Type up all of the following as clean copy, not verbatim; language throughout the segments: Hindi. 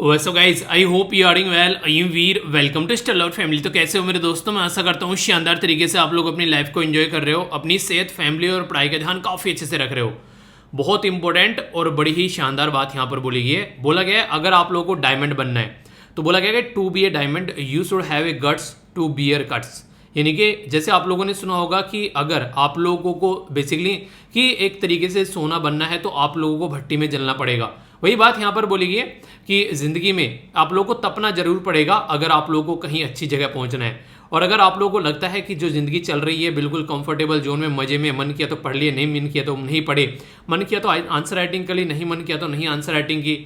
So guys I hope you are doing well. I am Veer, welcome to stell out family. तो कैसे हो मेरे दोस्तों? मैं आशा करता हूँ शानदार तरीके से आप लोग अपनी लाइफ को एंजॉय कर रहे हो, अपनी सेहत, फैमिली और पढ़ाई का ध्यान काफ़ी अच्छे से रख रहे हो। बहुत इंपॉर्टेंट और बड़ी ही शानदार बात यहाँ पर बोली गई है। बोला गया है अगर आप लोगों को डायमंड बनना है तो बोला गया है to be a diamond you should have a guts to bear cuts. यानी कि जैसे आप लोगों ने सुना होगा कि अगर आप लोगों को बेसिकली कि एक तरीके से सोना बनना है तो आप लोगों को भट्टी में जलना पड़ेगा। वही बात यहाँ पर बोली गई है कि ज़िंदगी में आप लोगों को तपना जरूर पड़ेगा अगर आप लोगों को कहीं अच्छी जगह पहुंचना है। और अगर आप लोगों को लगता है कि जो ज़िंदगी चल रही है बिल्कुल कंफर्टेबल जोन में, मज़े में, मन किया तो पढ़ लिए, नहीं मन किया तो नहीं पढ़े, मन किया तो आंसर राइटिंग कर ली, नहीं मन किया तो नहीं आंसर राइटिंग की,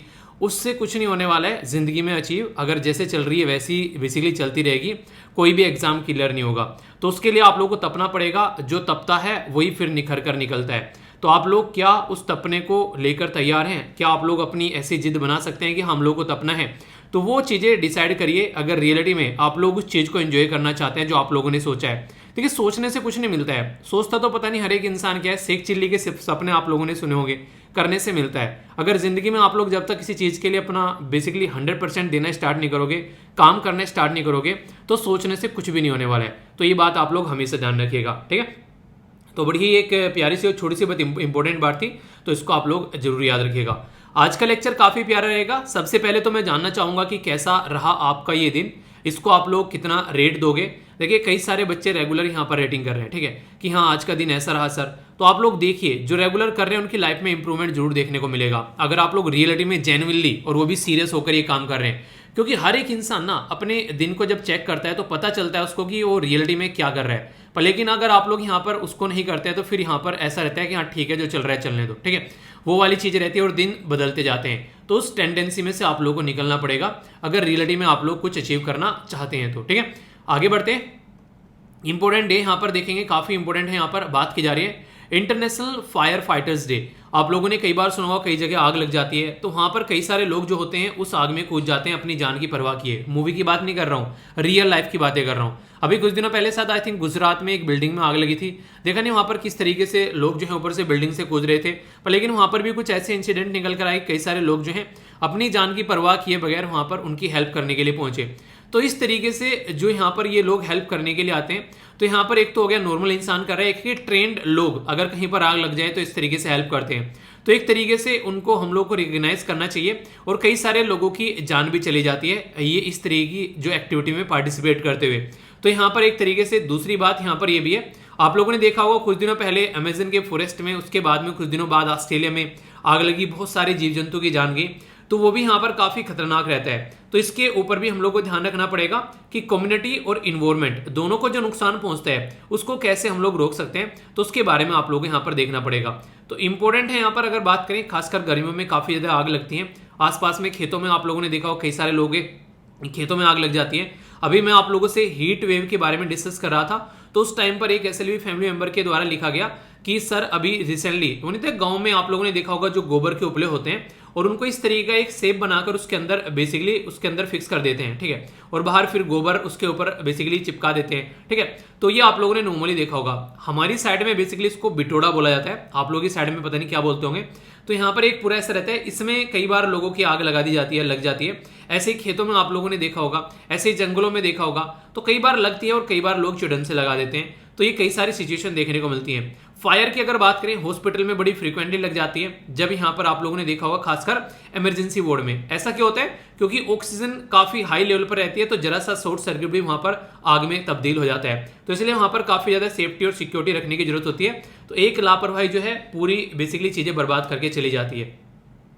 उससे कुछ नहीं होने वाला है ज़िंदगी में अचीव। अगर जैसे चल रही है वैसी बेसिकली चलती रहेगी, कोई भी एग्ज़ाम क्लियर नहीं होगा। तो उसके लिए आप लोगों को तपना पड़ेगा। जो तपता है वही फिर निखर कर निकलता है। तो आप लोग क्या उस तपने को लेकर तैयार हैं? क्या आप लोग अपनी ऐसी जिद बना सकते हैं कि हम लोग को तपना है? तो वो चीज़ें डिसाइड करिए। अगर रियलिटी में आप लोग उस चीज़ को एंजॉय करना चाहते हैं जो आप लोगों ने सोचा है। देखिए, सोचने से कुछ नहीं मिलता है। सोचता तो पता नहीं हर एक इंसान क्या है। शेख चिल्ली के सपने आप लोगों ने सुने होंगे, करने से मिलता है। अगर ज़िंदगी में आप लोग जब तक किसी चीज़ के लिए अपना बेसिकली 100% देना स्टार्ट नहीं करोगे, काम करना स्टार्ट नहीं करोगे, तो सोचने से कुछ भी नहीं होने वाला है। तो ये बात आप लोग हमेशा ध्यान रखिएगा, ठीक है। तो बड़ी ही एक प्यारी सी और छोटी सी बहुत इंपॉर्टेंट बात थी, तो इसको आप लोग जरूर याद रखिएगा। आज का लेक्चर काफ़ी प्यारा रहेगा। सबसे पहले तो मैं जानना चाहूँगा कि कैसा रहा आपका ये दिन। इसको आप लोग कितना रेट दोगे? देखिए, कई सारे बच्चे रेगुलर यहाँ पर रेटिंग कर रहे हैं, ठीक है, कि हाँ आज का दिन ऐसा रहा सर। तो आप लोग देखिए, जो रेगुलर कर रहे हैं उनकी लाइफ में इंप्रूवमेंट जरूर देखने को मिलेगा अगर आप लोग रियलिटी में जेन्युइनली और वो भी सीरियस होकर ये काम कर रहे हैं। क्योंकि हर एक इंसान ना अपने दिन को जब चेक करता है तो पता चलता है उसको कि वो रियलिटी में क्या कर रहा है। पर लेकिन अगर आप लोग यहाँ पर उसको नहीं करते हैं तो फिर यहाँ पर ऐसा रहता है कि हाँ ठीक है, जो चल रहा है चलने दो, ठीक है, वो वाली चीज़ रहती है और दिन बदलते जाते हैं। तो उस टेंडेंसी में से आप लोगों को निकलना पड़ेगा अगर रियलिटी में आप लोग कुछ अचीव करना चाहते हैं तो, ठीक है। आगे बढ़ते हैं। इंपॉर्टेंट डे यहाँ पर देखेंगे, काफ़ी इंपॉर्टेंट है। यहाँ पर बात की जा रही है इंटरनेशनल फायर फाइटर्स डे। आप लोगों ने कई बार सुना होगा कई जगह आग लग जाती है, तो वहाँ पर कई सारे लोग जो होते हैं उस आग में कूद जाते हैं अपनी जान की परवाह किए। मूवी की बात नहीं कर रहा हूँ, रियल लाइफ की बातें कर रहा हूँ। अभी कुछ दिनों पहले साथ आई थिंक गुजरात में एक बिल्डिंग में आग लगी थी। देखा नहीं वहाँ पर किस तरीके से लोग जो है ऊपर से बिल्डिंग से कूद रहे थे। पर लेकिन वहाँ पर भी कुछ ऐसे इंसिडेंट निकल कर आए, कई सारे लोग जो हैं अपनी जान की परवाह किए बगैर वहाँ पर उनकी हेल्प करने के लिए पहुंचे। तो इस तरीके से जो यहाँ पर ये लोग हेल्प करने के लिए आते हैं, तो यहाँ पर एक तो हो गया नॉर्मल इंसान कर रहा है, एक ही ट्रेंड लोग अगर कहीं पर आग लग जाए तो इस तरीके से हेल्प करते हैं। तो एक तरीके से उनको हम लोग को रिकग्नाइज करना चाहिए। और कई सारे लोगों की जान भी चली जाती है ये इस तरीके की जो एक्टिविटी में पार्टिसिपेट करते हुए। तो यहाँ पर एक तरीके से दूसरी बात यहाँ पर ये भी है, आप लोगों ने देखा होगा कुछ दिनों पहले अमेजन के फॉरेस्ट में, उसके बाद में कुछ दिनों बाद ऑस्ट्रेलिया में आग लगी, बहुत सारे जीव जंतु की जान गई। तो वो भी यहाँ पर काफ़ी खतरनाक रहता है। तो इसके ऊपर भी हम लोग को ध्यान रखना पड़ेगा कि कम्युनिटी और इन्वायरमेंट दोनों को जो नुकसान पहुंचता है उसको कैसे हम लोग रोक सकते हैं, तो उसके बारे में आप लोगों को यहाँ पर देखना पड़ेगा। तो इंपॉर्टेंट है यहाँ पर अगर बात करें, खासकर गर्मियों में काफ़ी ज़्यादा आग लगती है। आसपास में खेतों में आप लोगों ने देखा हो कई सारे लोग खेतों में आग लग जाती है। अभी मैं आप लोगों से हीट वेव के बारे में डिस्कस कर रहा था, तो उस टाइम पर एक एसएलवी फैमिली मेंबर के द्वारा लिखा गया कि सर अभी रिसेंटली गांव में आप लोगों ने देखा होगा जो गोबर के उपले होते हैं और उनको इस तरीके का एक शेप बनाकर उसके अंदर बेसिकली उसके अंदर फिक्स कर देते हैं, ठीक है, और बाहर फिर गोबर उसके ऊपर बेसिकली चिपका देते हैं, ठीक है। तो ये आप लोगों ने नॉर्मली देखा होगा। हमारी साइड में बेसिकली इसको बिटोड़ा बोला जाता है, आप लोगों की साइड में पता नहीं क्या बोलते होंगे। तो यहाँ पर एक पूरा ऐसा रहता है, इसमें कई बार लोगों की आग लगा दी जाती है, लग जाती है। ऐसे ही खेतों में आप लोगों ने देखा होगा, ऐसे ही जंगलों में देखा होगा, तो कई बार लगती है और कई बार लोग चिड़न से लगा देते हैं। तो ये कई सारी सिचुएशन देखने को मिलती है। फायर की अगर बात करें, हॉस्पिटल में बड़ी फ्रीक्वेंटली लग जाती है, जब यहाँ पर आप लोगों ने देखा होगा खासकर इमरजेंसी वार्ड में। ऐसा क्यों होता है? क्योंकि ऑक्सीजन काफी हाई लेवल पर रहती है, तो जरा सा शॉर्ट सर्किट भी वहां पर आग में तब्दील हो जाता है। तो इसलिए वहां पर काफी ज्यादा सेफ्टी और सिक्योरिटी रखने की जरूरत होती है। तो एक लापरवाही जो है पूरी बेसिकली चीजें बर्बाद करके चली जाती है।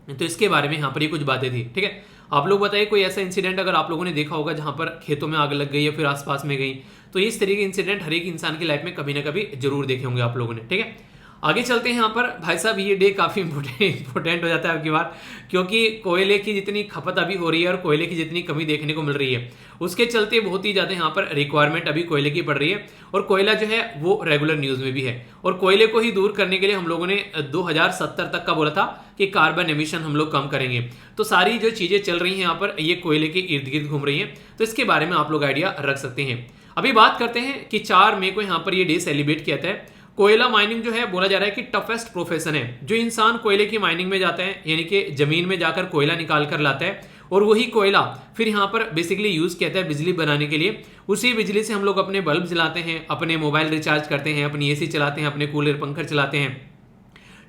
तो इसके बारे में यहाँ पर ये कुछ बातें थी, ठीक है। आप लोग बताइए कोई ऐसा इंसिडेंट अगर आप लोगों ने देखा होगा जहां पर खेतों में आग लग गई या फिर आसपास में गई। तो इस तरीके के इंसिडेंट हर एक इंसान की लाइफ में कभी ना कभी जरूर देखे होंगे आप लोगों ने, ठीक है। आगे चलते हैं। यहाँ पर भाई साहब ये डे काफ़ी इंपॉर्टेंट हो जाता है आपकी बार, क्योंकि कोयले की जितनी खपत अभी हो रही है और कोयले की जितनी कमी देखने को मिल रही है, उसके चलते बहुत ही ज़्यादा यहाँ पर रिक्वायरमेंट अभी कोयले की पड़ रही है। और कोयला जो है वो रेगुलर न्यूज़ में भी है। और कोयले को ही दूर करने के लिए हम लोगों ने 2070 तक का बोला था कि कार्बन एमिशन हम लोग कम करेंगे। तो सारी जो चीज़ें चल रही हैं यहाँ पर ये कोयले के इर्द गिर्द घूम रही हैं। तो इसके बारे में आप लोग आइडिया रख सकते हैं। अभी बात करते हैं कि 4 मई को यहाँ पर ये डे सेलिब्रेट किया जाता है। कोयला माइनिंग जो है बोला जा रहा है कि टफेस्ट प्रोफेशन है। जो इंसान कोयले की माइनिंग में जाता है, यानी कि जमीन में जाकर कोयला निकाल कर लाता है, और वही कोयला फिर यहाँ पर बेसिकली यूज़ किया जाता है बिजली बनाने के लिए। उसी बिजली से हम लोग अपने बल्ब जलाते हैं, अपने मोबाइल रिचार्ज करते हैं, अपनी एसी चलाते हैं, अपने कूलर पंखा चलाते हैं,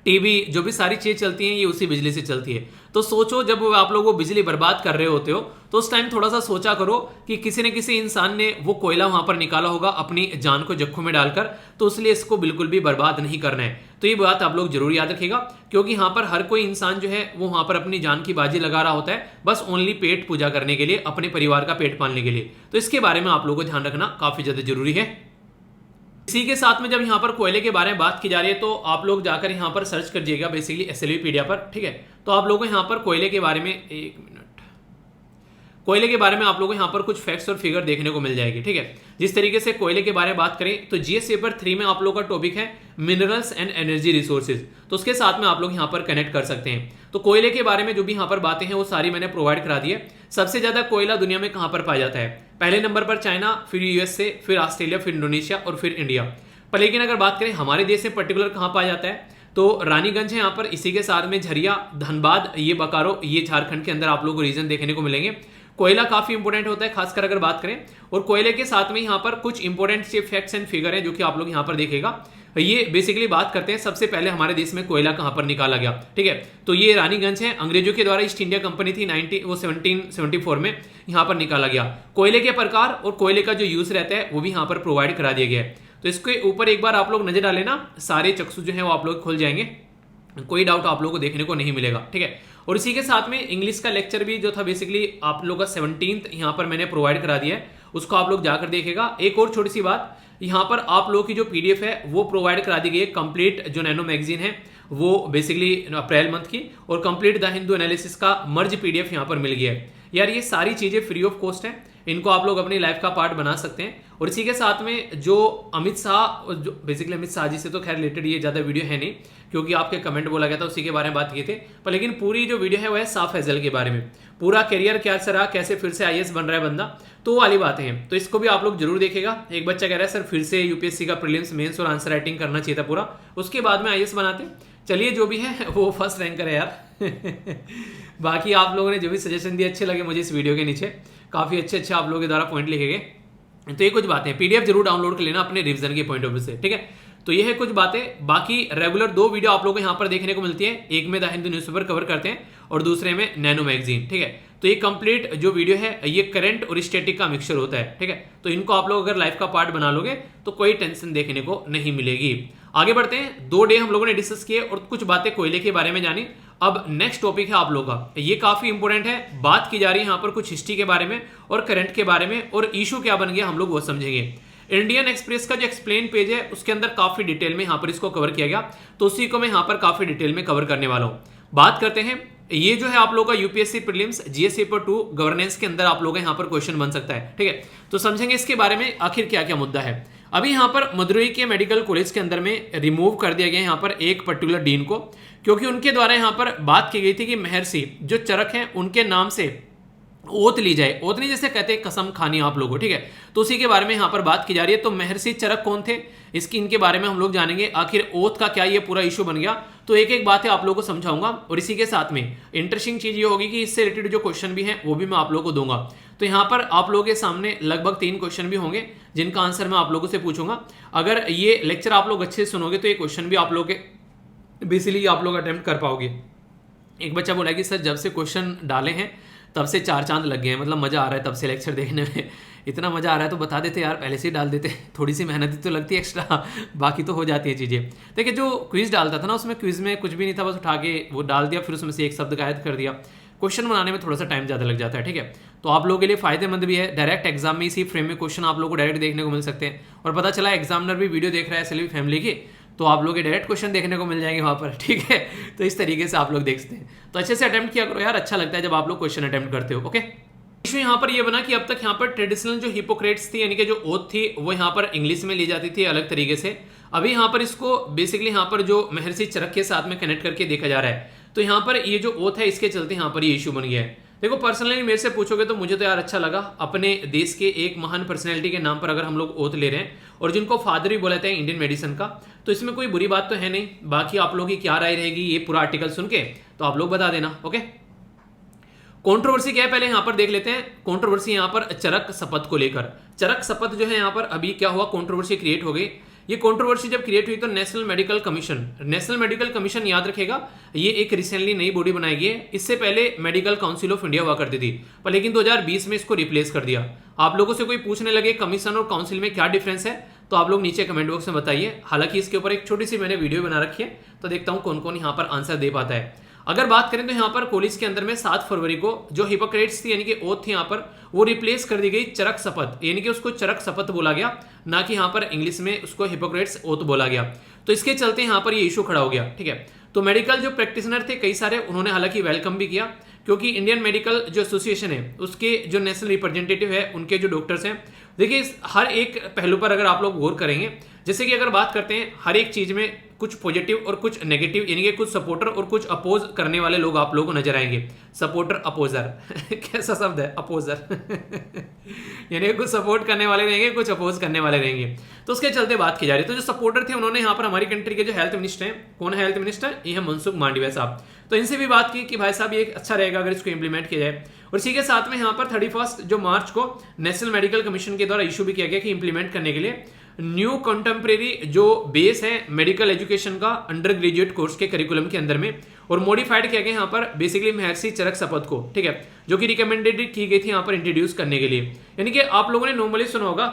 टीवी, जो भी सारी चीज़ चलती हैं ये उसी बिजली से चलती है। तो सोचो जब आप लोग वो बिजली बर्बाद कर रहे होते हो तो उस टाइम थोड़ा सा सोचा करो कि किसी न किसी इंसान ने वो कोयला वहां पर निकाला होगा अपनी जान को जख्म में डालकर, तो इसलिए इसको बिल्कुल भी बर्बाद नहीं करना है। तो ये बात आप लोग जरूर याद रखिएगा, क्योंकि यहाँ पर हर कोई इंसान जो है वो वहां पर अपनी जान की बाजी लगा रहा होता है बस ओनली पेट पूजा करने के लिए, अपने परिवार का पेट पालने के लिए। तो इसके बारे में आप लोगों को ध्यान रखना काफी ज्यादा जरूरी है। इसी के साथ में जब यहाँ पर कोयले के बारे में बात की जा रही है तो आप लोग जाकर यहाँ पर सर्च करिएगा बेसिकली एसएलवीपीडिया पर, ठीक है। तो आप लोगों को यहाँ पर कोयले के बारे में, एक मिनट, कोयले के बारे में आप लोगों को यहाँ पर कुछ फैक्ट्स और फिगर देखने को मिल जाएगी, ठीक है। जिस तरीके से कोयले के बारे में बात करें तो जीएस पेपर 3 में आप लोगों का टॉपिक है मिनरल्स एंड एनर्जी रिसोर्सेज, तो उसके साथ में आप लोग यहाँ पर कनेक्ट कर सकते हैं। तो कोयले के बारे में जो भी यहाँ पर बातें हैं वो सारी मैंने प्रोवाइड करा दी है। सबसे ज्यादा कोयला दुनिया में कहाँ पर पाया जाता है? पहले नंबर पर चाइना, फिर यूएसए, फिर ऑस्ट्रेलिया, फिर इंडोनेशिया और फिर इंडिया। पर लेकिन अगर बात करें हमारे देश में पर्टिकुलर कहाँ पाया जाता है तो रानीगंज है यहाँ पर, इसी के साथ में झरिया, धनबाद, ये बकारो, ये झारखंड के अंदर आप लोगों को रीजन देखने को मिलेंगे। कोयला काफी इंपोर्टेंट होता है खासकर अगर बात करें, और कोयले के साथ में यहाँ पर कुछ इंपोर्टेंट से फैक्ट्स एंड फिगर है जो कि आप लोग यहाँ पर देखेगा। ये बेसिकली बात करते हैं सबसे पहले हमारे देश में कोयला कहाँ पर निकाला गया, ठीक है। तो ये रानीगंज है, अंग्रेजों के द्वारा ईस्ट इंडिया कंपनी थी 1774 में यहाँ पर निकाला गया। कोयले के प्रकार और कोयले का जो यूज रहता है वो भी यहाँ पर प्रोवाइड करा दिया गया है। तो इसके ऊपर एक बार आप लोग नजर डालें ना, सारे चक्षु जो है वो आप लोग खुल जाएंगे, कोई डाउट आप लोगों को देखने को नहीं मिलेगा, ठीक है। और इसी के साथ में इंग्लिश का लेक्चर भी जो था बेसिकली आप लोगों का 17th यहाँ पर मैंने प्रोवाइड करा दिया है, उसको आप लोग जाकर देखेगा। एक और छोटी सी बात, यहाँ पर आप लोगों की जो पीडीएफ है वो प्रोवाइड करा दी गई है कंप्लीट, जो नैनो मैगजीन है वो बेसिकली अप्रैल मंथ की, और कंप्लीट द हिंदू एनालिसिस का मर्ज पीडीएफ यहाँ पर मिल गया है। यार ये सारी चीजें फ्री ऑफ कॉस्ट है, इनको आप लोग अपनी लाइफ का पार्ट बना सकते हैं। और इसी के साथ में जो अमित शाह, जो बेसिकली अमित शाह जी से तो खैर रिलेटेड ये ज्यादा वीडियो है नहीं, क्योंकि आपके कमेंट बोला गया था उसी के बारे में बात किए थे, पर लेकिन पूरी जो वीडियो है वो है साफ फैजल के बारे में, पूरा करियर क्या रहा, कैसे फिर से आईएएस बन रहा है बंदा, तो वो वाली बातें हैं। तो इसको भी आप लोग जरूर देखेगा। एक बच्चा कह रहा है सर फिर से यूपीएससी का प्रीलिम्स, मेंस और आंसर राइटिंग करना चाहिए था पूरा, उसके बाद में आईएएस बनाते। चलिए जो भी है वो फर्स्ट रैंकर है यार। बाकी आप लोगों ने जो भी सजेशन दिए अच्छे लगे मुझे इस वीडियो के नीचे, काफी अच्छे आप लोगों के द्वारा पॉइंट लिखे गए। तो ये कुछ बातें, पीडीएफ जरूर डाउनलोड कर लेना अपने रिवीजन के पॉइंट ऑफ व्यू से, ठीक है। तो ये है कुछ बातें। बाकी रेगुलर 2 वीडियो आप लोगों को यहाँ पर देखने को मिलती है, एक में द हिंदू न्यूज़पेपर कवर करते हैं और दूसरे में नैनो मैगजीन, ठीक है। तो ये कंप्लीट जो वीडियो है ये करंट और स्टैटिक का मिक्सचर होता है, ठीक है। तो इनको आप लोग अगर लाइफ का पार्ट बना लोगे तो कोई टेंशन देखने को नहीं मिलेगी। आगे बढ़ते हैं। 2 डे हम लोगों ने डिस्कस किए और कुछ बातें कोयले के बारे में जानी। अब नेक्स्ट टॉपिक है आप लोगों का, ये काफी इंपोर्टेंट है, बात की जा रही है यहाँ पर कुछ हिस्ट्री के बारे में और करंट के बारे में, और इशू क्या बन गया हम लोग वो समझेंगे। इंडियन एक्सप्रेस का जो एक्सप्लेन पेज है उसके अंदर काफी डिटेल में यहाँ पर इसको कवर किया गया, तो उसी को मैं यहाँ पर काफी डिटेल में कवर करने वाला हूँ। बात करते हैं, ये जो है आप लोगों का UPSC prelims GS paper 2 governance के अंदर आप लोगों का यहाँ पर क्वेश्चन बन सकता है, ठीक है। तो समझेंगे इसके बारे में आखिर क्या क्या मुद्दा है। अभी यहाँ पर मदुरई के मेडिकल कॉलेज के अंदर में रिमूव कर दिया गया यहाँ पर एक पर्टिकुलर डीन को, क्योंकि उनके द्वारा यहाँ पर बात की गई थी कि महर्षि जो चरक हैं उनके नाम से ओत ली जाए। ओत नहीं जैसे कहते हैं कसम खानी आप लोगों, ठीक है। तो उसी के बारे में यहाँ पर बात की जा रही है। तो महर्षि चरक कौन थे, इसकी इनके बारे में हम लोग जानेंगे, आखिर ओत का क्या ये पूरा इशू बन गया। तो एक एक बात है आप लोगों को समझाऊंगा, और इसी के साथ में इंटरेस्टिंग चीज ये होगी कि इससे रिलेटेड जो क्वेश्चन भी हैं वो भी मैं आप लोगों को दूंगा। तो यहाँ पर आप लोगों के सामने लगभग 3 क्वेश्चन भी होंगे जिनका आंसर मैं आप लोगों से पूछूंगा। अगर ये लेक्चर आप लोग अच्छे से सुनोगे तो ये क्वेश्चन भी आप लोग बेसिकली आप लोग अटेम्प्ट कर पाओगे। एक बच्चा बोला कि सर जब से क्वेश्चन डाले हैं तब से 4 चांद लग गए हैं, मतलब मजा आ रहा है तब से लेक्चर देखने में। इतना मजा आ रहा है तो बता देते यार, पहले से ही डाल देते, थोड़ी सी मेहनत तो लगती है एक्स्ट्रा, बाकी तो हो जाती है चीजें। देखिए जो क्विज डालता था ना उसमें क्विज में कुछ भी नहीं था, बस उठा के वो डाल दिया, फिर उसमें से एक शब्द गायब कर दिया। क्वेश्चन बनाने में थोड़ा सा टाइम ज़्यादा लग जाता है, ठीक है। तो आप लोगों के लिए फायदेमंद भी है, डायरेक्ट एग्जाम में इसी फ्रेम में क्वेश्चन आप लोगों को डायरेक्ट देखने को मिल सकते हैं, और पता चला एग्जामिनर भी वीडियो देख रहा है एसएलवी फैमिली की, तो आप लोग के डायरेक्ट क्वेश्चन देखने को मिल जाएंगे वहाँ पर, ठीक है। तो इस तरीके से आप लोग देख सकते हैं। तो अच्छे से अटेम्प्ट किया करो यार, अच्छा लगता है जब आप लोग क्वेश्चन अटेम्प्ट करते हो, ओके। इशू यहाँ पर ये बना कि अब तक यहाँ पर ट्रेडिशनल जो हिपोक्रेट्स थी यानी कि जो ओथ थी वो यहाँ पर इंग्लिश में ली जाती थी अलग तरीके से। अभी यहाँ पर इसको बेसिकली यहाँ पर जो महर्षि चरक के साथ में कनेक्ट करके देखा जा रहा है। तो यहाँ पर ये जो ओथ है इसके चलते यहाँ पर ये इशू बन गया है। देखो पर्सनली मेरे से पूछोगे तो मुझे तो यार अच्छा लगा, अपने देश के एक महान पर्सनैलिटी के नाम पर अगर हम लोग ओथ ले रहे हैं और जिनको फादर भी बोलते हैं इंडियन मेडिसिन का, तो इसमें कोई बुरी बात तो है नहीं। बाकी आप लोगों की क्या राय रहेगी ये पूरा आर्टिकल सुन के तो आप लोग बता देना, ओके। कंट्रोवर्सी क्या है पहले यहाँ पर देख लेते हैं। कंट्रोवर्सी यहाँ पर चरक शपथ को लेकर, चरक शपथ जो है यहाँ पर अभी क्या हुआ, कंट्रोवर्सी क्रिएट हो गई। ये कंट्रोवर्सी जब क्रिएट हुई तो नेशनल मेडिकल कमीशन याद रखेगा, ये एक रिसेंटली नई बॉडी बनाई गई है। इससे पहले मेडिकल काउंसिल ऑफ इंडिया हुआ करती थी, पर लेकिन 2020 में इसको रिप्लेस कर दिया। आप लोगों से कोई पूछने लगे कमीशन और काउंसिल में क्या डिफरेंस है, तो आप लोग नीचे कमेंट बॉक्स में बताइए। हालांकि इसके ऊपर एक छोटी सी मैंने वीडियो बना रखी है, तो देखता हूं कौन कौन यहाँ पर आंसर दे पाता है। अगर बात करें तो यहाँ पर कॉलेज के अंदर में 7 फरवरी को जो हिपोक्रेट्स थी यानी कि ओथ थी यहाँ पर, वो रिप्लेस कर दी गई चरक शपथ, यानी कि उसको चरक शपथ बोला गया, ना कि यहाँ पर इंग्लिश में उसको हिपोक्रेट्स ओथ बोला गया। तो इसके चलते यहाँ पर ये इशू खड़ा हो गया, ठीक है। तो मेडिकल जो प्रैक्टिशनर थे कई सारे, उन्होंने हालांकि वेलकम भी किया, क्योंकि इंडियन मेडिकल जो एसोसिएशन है उसके जो नेशनल रिप्रेजेंटेटिव है, उनके जो डॉक्टर्स हैं, देखिए हर एक पहलू पर अगर आप लोग गौर करेंगे, जैसे कि अगर बात करते हैं हर एक चीज में कुछ पॉजिटिव और कुछ नेगेटिव, यानी कि कुछ सपोर्टर और कुछ अपोज करने वाले लोग आप लोगों को नजर आएंगे। सपोर्टर अपोजर कैसा शब्द है, अपोजर यानी कुछ सपोर्ट करने वाले रहेंगे, कुछ अपोज करने वाले रहेंगे। तो उसके चलते बात की जा रही है। तो जो सपोर्टर थे उन्होंने यहाँ पर हमारी कंट्री के जो हेल्थ मिनिस्टर हैं, कौन है हेल्थ मिनिस्टर, ये है मनसुख मांडविया साहब। तो इनसे भी बात की कि भाई साहब ये अच्छा रहेगा अगर इसको इंप्लीमेंट किया जाए। और इसी के साथ में यहाँ पर 31 जो मार्च को नेशनल मेडिकल कमीशन के द्वारा इशू भी किया गया कि इंप्लीमेंट करने के लिए न्यू कंटेम्प्रेरी जो बेस है मेडिकल एजुकेशन का अंडर ग्रेजुएट कोर्स के करिकुलम के अंदर में, और मॉडिफाइड किया गया यहाँ पर बेसिकली महर्षि चरक शपथ को, ठीक है, जो कि रिकमेंडेड की गई थी यहाँ पर इंट्रोड्यूस करने के लिए। यानी कि आप लोगों ने नॉर्मली सुना होगा,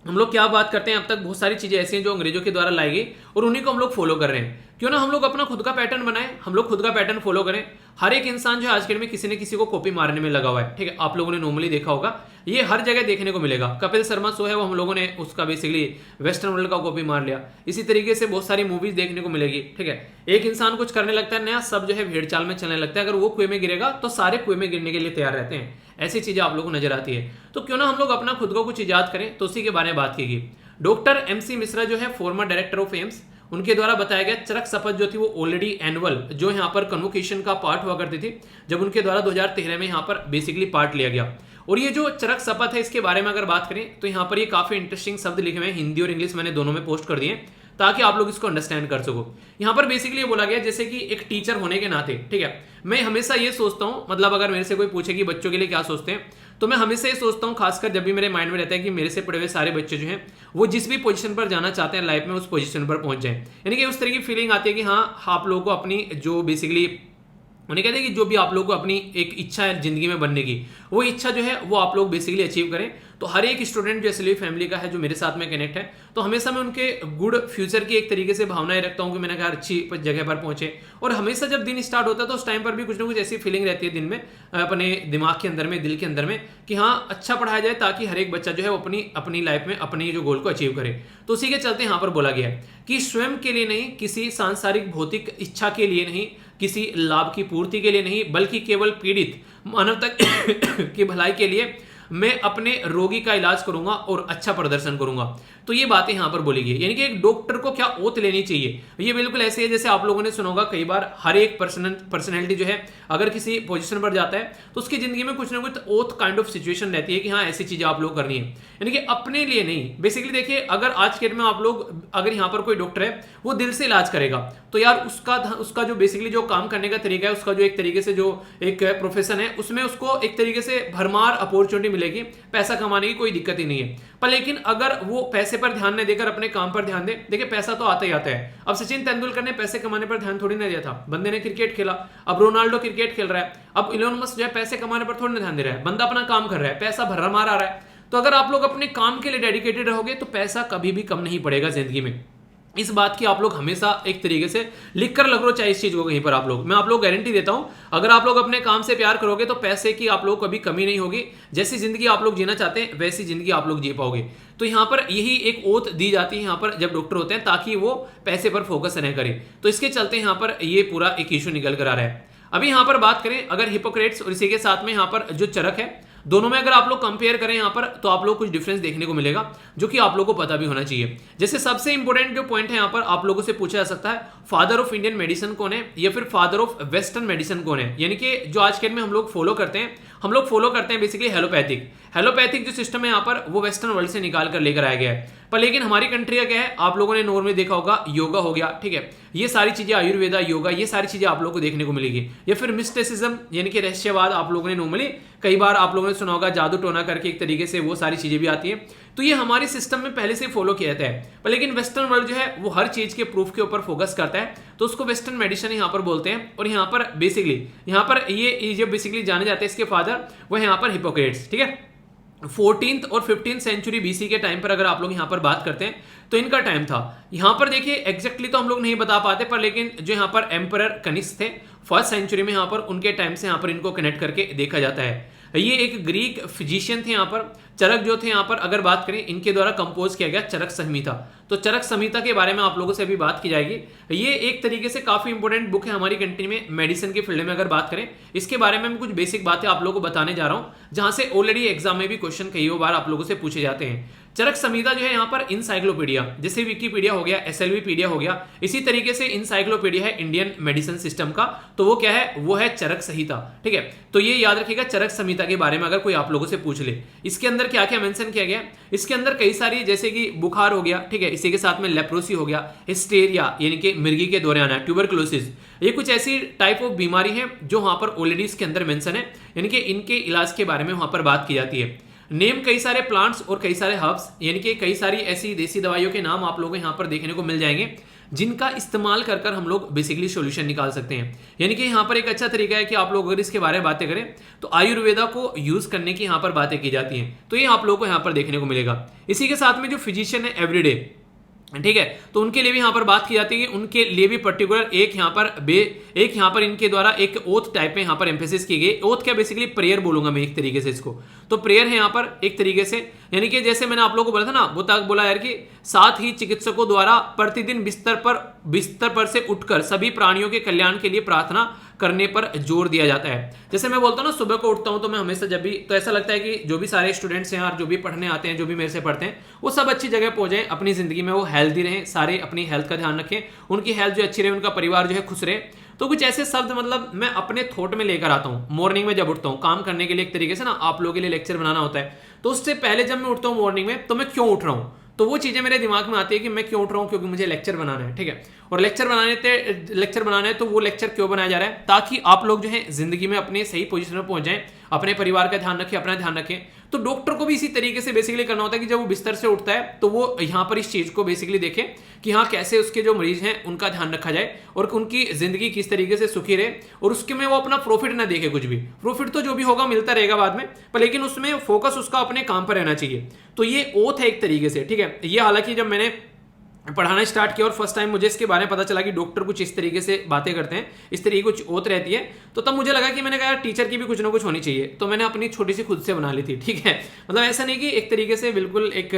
हम लोग क्या बात करते हैं, अब तक बहुत सारी चीजें ऐसी हैं जो अंग्रेजों के द्वारा लाई गई और उन्हीं को हम लोग फॉलो कर रहे हैं। क्यों ना हम लोग अपना खुद का पैटर्न बनाएं, हम लोग खुद का पैटर्न फॉलो करें। हर एक इंसान जो है आज के डेट में किसी न किसी को कॉपी मारने में लगा हुआ है, ठीक है। आप लोगों ने नॉर्मली देखा होगा, ये हर जगह देखने को मिलेगा। कपिल शर्मा शो है वो हम लोगों ने उसका बेसिकली वेस्टर्न वर्ल्ड का कॉपी मार लिया। इसी तरीके से बहुत सारी मूवीज देखने को मिलेगी, ठीक है। एक इंसान कुछ करने लगता है नया, सब जो है भेड़ चाल में चलने लगता है। अगर वो कुएं में गिरेगा तो सारे कुएं में गिरने के लिए तैयार रहते हैं। ऐसी चीजें आप लोगों को नजर आती है। तो क्यों ना हम लोग अपना खुद को कुछ इजाद करें, तो उसी के बारे में बात की गई। डॉक्टर MC मिश्रा जो है फॉर्मर डायरेक्टर ऑफ एम्स, उनके द्वारा बताया गया चरक शपथ जो थी वो ऑलरेडी एनुअल जो यहाँ पर कन्वोकेशन का पार्ट हुआ करती थी, जब उनके द्वारा 2013 में यहाँ पर बेसिकली पार्ट लिया गया। और ये जो चरक शपथ है इसके बारे में अगर बात करें तो यहाँ पर ये काफी इंटरेस्टिंग शब्द लिखे हुए हैं, हिंदी और इंग्लिश मैंने दोनों में पोस्ट कर दिए ताकि आप लोग इसको अंडरस्टैंड कर सको। यहाँ पर बेसिकली ये बोला गया जैसे कि एक टीचर होने के नाते, ठीक है, मैं हमेशा ये सोचता हूँ, मतलब अगर मेरे से कोई पूछे कि बच्चों के लिए क्या सोचते हैं, तो मैं हमेशा ये सोचता हूँ, खासकर जब भी मेरे माइंड में रहता है कि मेरे से पढ़े हुए सारे बच्चे जो हैं वो जिस भी पोजीशन पर जाना चाहते हैं लाइफ में उस पोजीशन पर पहुंच जाएं। यानी कि उस तरह की फीलिंग आती है कि हाँ आप लोगों को अपनी जो बेसिकली उन्हें कहते हैं कि जो भी आप लोगों को अपनी एक इच्छा है जिंदगी में बनने की, वो इच्छा जो है वो आप लोग बेसिकली अचीव करें। तो हर एक स्टूडेंट जो इसलिए फैमिली का है जो मेरे साथ में कनेक्ट है, तो हमेशा मैं उनके गुड फ्यूचर की एक तरीके से भावनाएं रखता हूँ कि मैंने कहा अच्छी जगह पर पहुंचे। और हमेशा जब दिन स्टार्ट होता है तो उस टाइम पर भी कुछ ना कुछ ऐसी फीलिंग रहती है दिन में, अपने दिमाग के अंदर में, दिल के अंदर में, कि हाँ अच्छा पढ़ाया जाए ताकि हर एक बच्चा जो है वो अपनी लाइफ में अपनी जो गोल को अचीव करे। तो उसी के चलते यहाँ पर बोला गया है कि स्वयं के लिए नहीं, किसी सांसारिक भौतिक इच्छा के लिए नहीं, किसी लाभ की पूर्ति के लिए नहीं, बल्कि केवल पीड़ित मानवता की भलाई के लिए मैं अपने रोगी का इलाज करूंगा और अच्छा प्रदर्शन करूंगा। तो ये बातें यहां पर बोली गई। यानी कि एक डॉक्टर को क्या ओथ लेनी चाहिए, ये बिल्कुल ऐसे है जैसे आप लोगों ने सुना होगा कई बार, हर एक पर्सनैलिटी जो है अगर किसी पोजीशन पर जाता है तो उसकी जिंदगी में कुछ ना कुछ ओथ काइंड ऑफ सिचुएशन रहती है कि हाँ ऐसी चीजें आप लोग करनी है। यानी कि अपने लिए नहीं, बेसिकली देखिए अगर आज के डेट में आप लोग, अगर यहाँ पर कोई डॉक्टर है वो दिल से इलाज करेगा तो यार उसका जो बेसिकली जो काम करने का तरीका है, उसका जो एक तरीके से जो एक प्रोफेशन है, उसमें उसको एक तरीके से भरमार अपॉर्चुनिटी मिलेगी, पैसा कमाने की कोई दिक्कत ही नहीं है। पर लेकिन अगर वो पैसे पर ध्यान नहीं देकर अपने काम पर ध्यान दे, देखिए पैसा तो आता ही आता है। अब सचिन तेंदुलकर ने पैसे कमाने पर ध्यान थोड़ी नहीं दिया था, बंदे ने क्रिकेट खेला। अब रोनाल्डो क्रिकेट खेल रहा है, अब इलोन मस्क जो है पैसे कमाने पर थोड़ी ना ध्यान दे रहा है, बंदा अपना काम कर रहा है, पैसा भरमार आ रहा है। तो अगर आप लोग अपने काम के लिए डेडिकेटेड रहोगे तो पैसा कभी भी कम नहीं पड़ेगा जिंदगी में। इस बात की आप लोग हमेशा एक तरीके से लिख कर लगो चाहे इस चीज को कहीं पर आप लोग, मैं आप लोग गारंटी देता हूं, अगर आप लोग अपने काम से प्यार करोगे तो पैसे की आप लोग कभी कमी नहीं होगी। जैसी जिंदगी आप लोग जीना चाहते हैं वैसी जिंदगी आप लोग जी पाओगे। तो यहाँ पर यही एक ओथ दी जाती है यहाँ पर जब डॉक्टर होते हैं, ताकि वो पैसे पर फोकस न करें। तो इसके चलते यहाँ पर ये पूरा एक इशू निकल कर आ रहा है। अभी यहाँ पर बात करें अगर हिपोक्रेट्स और इसी के साथ में यहाँ पर जो चरक है, दोनों में अगर आप लोग कंपेयर करें यहाँ पर, तो आप लोग कुछ डिफरेंस देखने को मिलेगा जो कि आप लोगों को पता भी होना चाहिए। जैसे सबसे इंपॉर्टेंट जो पॉइंट है यहाँ पर आप लोगों से पूछा जा सकता है, फादर ऑफ इंडियन मेडिसिन कौन है या फिर फादर ऑफ वेस्टर्न मेडिसिन कौन है। यानी कि जो आज के में हम लोग फॉलो करते हैं, हम लोग फॉलो करते हैं बेसिकली हेलोपैथिक जो सिस्टम है यहाँ पर वो वेस्टर्न वर्ल्ड से निकाल कर लेकर आया गया है। पर लेकिन हमारी कंट्री का क्या है, आप लोगों ने नॉर्मली देखा होगा योगा हो गया, ठीक है, ये सारी चीजें आयुर्वेदा योगा ये सारी चीजें आप लोगों को देखने को मिलेगी। या फिर मिस्टिसिज्म यानी कि रहस्यवाद, आप लोगों ने नॉर्मली कई बार आप लोगों ने सुना होगा, जादू टोना करके एक तरीके से वो सारी चीजें भी आती हैं। तो ये हमारे सिस्टम में पहले से फॉलो किया जाता है। पर लेकिन वेस्टर्न वर्ल्ड जो है वो हर चीज के प्रूफ के ऊपर फोकस करता है, तो उसको वेस्टर्न मेडिसिन यहाँ पर बोलते हैं। और यहाँ पर बेसिकली यहाँ पर ये जो बेसिकली जाने जाते हैं इसके फादर वो यहाँ पर हिपोक्रेट्स, ठीक है। 14th और 15th सेंचुरी बीसी के टाइम पर अगर आप लोग यहाँ पर बात करते हैं तो इनका टाइम था। यहाँ पर देखिए एग्जैक्टली तो हम लोग नहीं बता पाते, पर लेकिन जो यहाँ पर एम्परर कनिष्क थे फर्स्ट सेंचुरी में, यहाँ पर उनके टाइम से यहाँ पर इनको कनेक्ट करके देखा जाता है। ये एक ग्रीक फिजिशियन थे यहाँ पर, चरक जो थे यहाँ पर अगर बात करें इनके द्वारा कंपोज किया गया चरक संहिता। तो चरक संहिता के बारे में आप लोगों से अभी बात की जाएगी। ये एक तरीके से काफी इंपॉर्टेंट बुक है हमारी कंट्री में मेडिसिन के फील्ड में अगर बात करें। इसके बारे में मैं कुछ बेसिक बातें आप लोगों को बताने जा रहा हूं, जहां से ऑलरेडी एग्जाम में भी क्वेश्चन कई बार आप लोगों से पूछे जाते हैं। चरक संहिता जो है यहाँ पर इंसाइक्लोपीडिया, जैसे विकीपीडिया हो गया, एसएलवीपीडिया हो गया, इसी तरीके से इंसाइक्लोपीडिया है इंडियन मेडिसिन सिस्टम का। तो वो क्या है, वो है चरक संहिता, ठीक है। तो ये याद रखिएगा चरक संहिता के बारे में अगर कोई आप लोगों से पूछ ले। इसके अंदर क्या क्या मेंशन किया गया, इसके अंदर कई सारी जैसे कि बुखार हो गया, ठीक है, इसी के साथ में लेप्रोसी हो गया, हिस्टेरिया यानी कि मिर्गी के दौरे आना, ट्यूबरकुलोसिस, ये कुछ ऐसी टाइप ऑफ बीमारी है जो वहां पर ऑलरेडी इसके अंदर मेंशन है, यानी कि इनके इलाज के बारे में वहां पर बात की जाती है। नेम कई सारे प्लांट्स और कई सारे हर्ब्स, यानी कि कई सारी ऐसी देसी दवाइयों के नाम आप लोगों को यहाँ पर देखने को मिल जाएंगे, जिनका इस्तेमाल कर कर हम लोग बेसिकली सॉल्यूशन निकाल सकते हैं। यानी कि यहाँ पर एक अच्छा तरीका है कि आप लोग अगर इसके बारे में बातें करें तो आयुर्वेदा को यूज करने की यहाँ पर बातें की जाती हैं, तो ये आप लोगों को यहाँ पर देखने को मिलेगा। इसी के साथ में जो फिजिशियन है एवरीडे, ठीक है, तो उनके लिए भी यहाँ पर बात की जाती है, उनके लिए भी पर्टिकुलर एक यहाँ पर इनके द्वारा एक ओथ टाइप में यहाँ पर एम्फेसिस की गई। ओथ क्या, बेसिकली प्रेयर बोलूंगा मैं एक तरीके से इसको, तो प्रेयर है यहाँ पर एक तरीके से, यानी कि जैसे मैंने आप लोगों को बोला था ना, वो तक बोला यार कि साथ ही चिकित्सकों द्वारा प्रतिदिन बिस्तर पर से उठकर सभी प्राणियों के कल्याण के लिए प्रार्थना करने पर जोर दिया जाता है। जैसे मैं बोलता हूँ ना, सुबह को उठता हूँ तो मैं हमेशा जब भी तो ऐसा लगता है कि जो भी सारे स्टूडेंट्स हैं और जो भी पढ़ने आते हैं, जो भी मेरे से पढ़ते हैं, वो सब अच्छी जगह पहुंचे, अपनी जिंदगी में वो हेल्दी रहें, सारे अपनी हेल्थ का ध्यान रखें, उनकी हेल्थ जो अच्छी रहे, उनका परिवार जो है खुश रहे। तो कुछ ऐसे शब्द मतलब मैं अपने थॉट में लेकर आता हूँ मॉर्निंग में जब उठता हूँ काम करने के लिए। एक तरीके से ना आप लोगों के लिए लेक्चर बनाना होता है, तो उससे पहले जब मैं उठता हूँ मॉर्निंग में, तो मैं क्यों उठ रहा हूँ, तो वो चीजें मेरे दिमाग में आती है कि मैं क्यों उठ रहा हूँ, क्योंकि मुझे लेक्चर बनाना है, ठीक है। और लेक्चर बनाना है तो वो लेक्चर क्यों बनाया जा रहा है, ताकि आप लोग जो है जिंदगी में अपने सही पोजीशन में पहुंच जाएं, अपने परिवार का ध्यान रखें, अपना ध्यान रखें। तो डॉक्टर को भी इसी तरीके से बेसिकली करना होता है कि जब वो बिस्तर से उठता है तो वो यहाँ पर इस चीज को बेसिकली देखे कि हाँ कैसे उसके जो मरीज हैं उनका ध्यान रखा जाए और उनकी जिंदगी किस तरीके से सुखी रहे, और उसके में वो अपना प्रॉफिट ना देखे कुछ भी। प्रॉफिट तो जो भी होगा मिलता रहेगा बाद में, पर लेकिन उसमें फोकस उसका अपने काम पर रहना चाहिए। तो ये ओथ है एक तरीके से, ठीक है। ये हालांकि जब मैंने पढ़ाना स्टार्ट किया और फर्स्ट टाइम मुझे इसके बारे में पता चला कि डॉक्टर कुछ इस तरीके से बातें करते हैं, इस तरीके की कुछ ओत रहती है, तो तब मुझे लगा कि मैंने कहा यार टीचर की भी कुछ ना कुछ होनी चाहिए, तो मैंने अपनी छोटी सी खुद से बना ली थी, ठीक है। मतलब ऐसा नहीं कि एक तरीके से बिल्कुल एक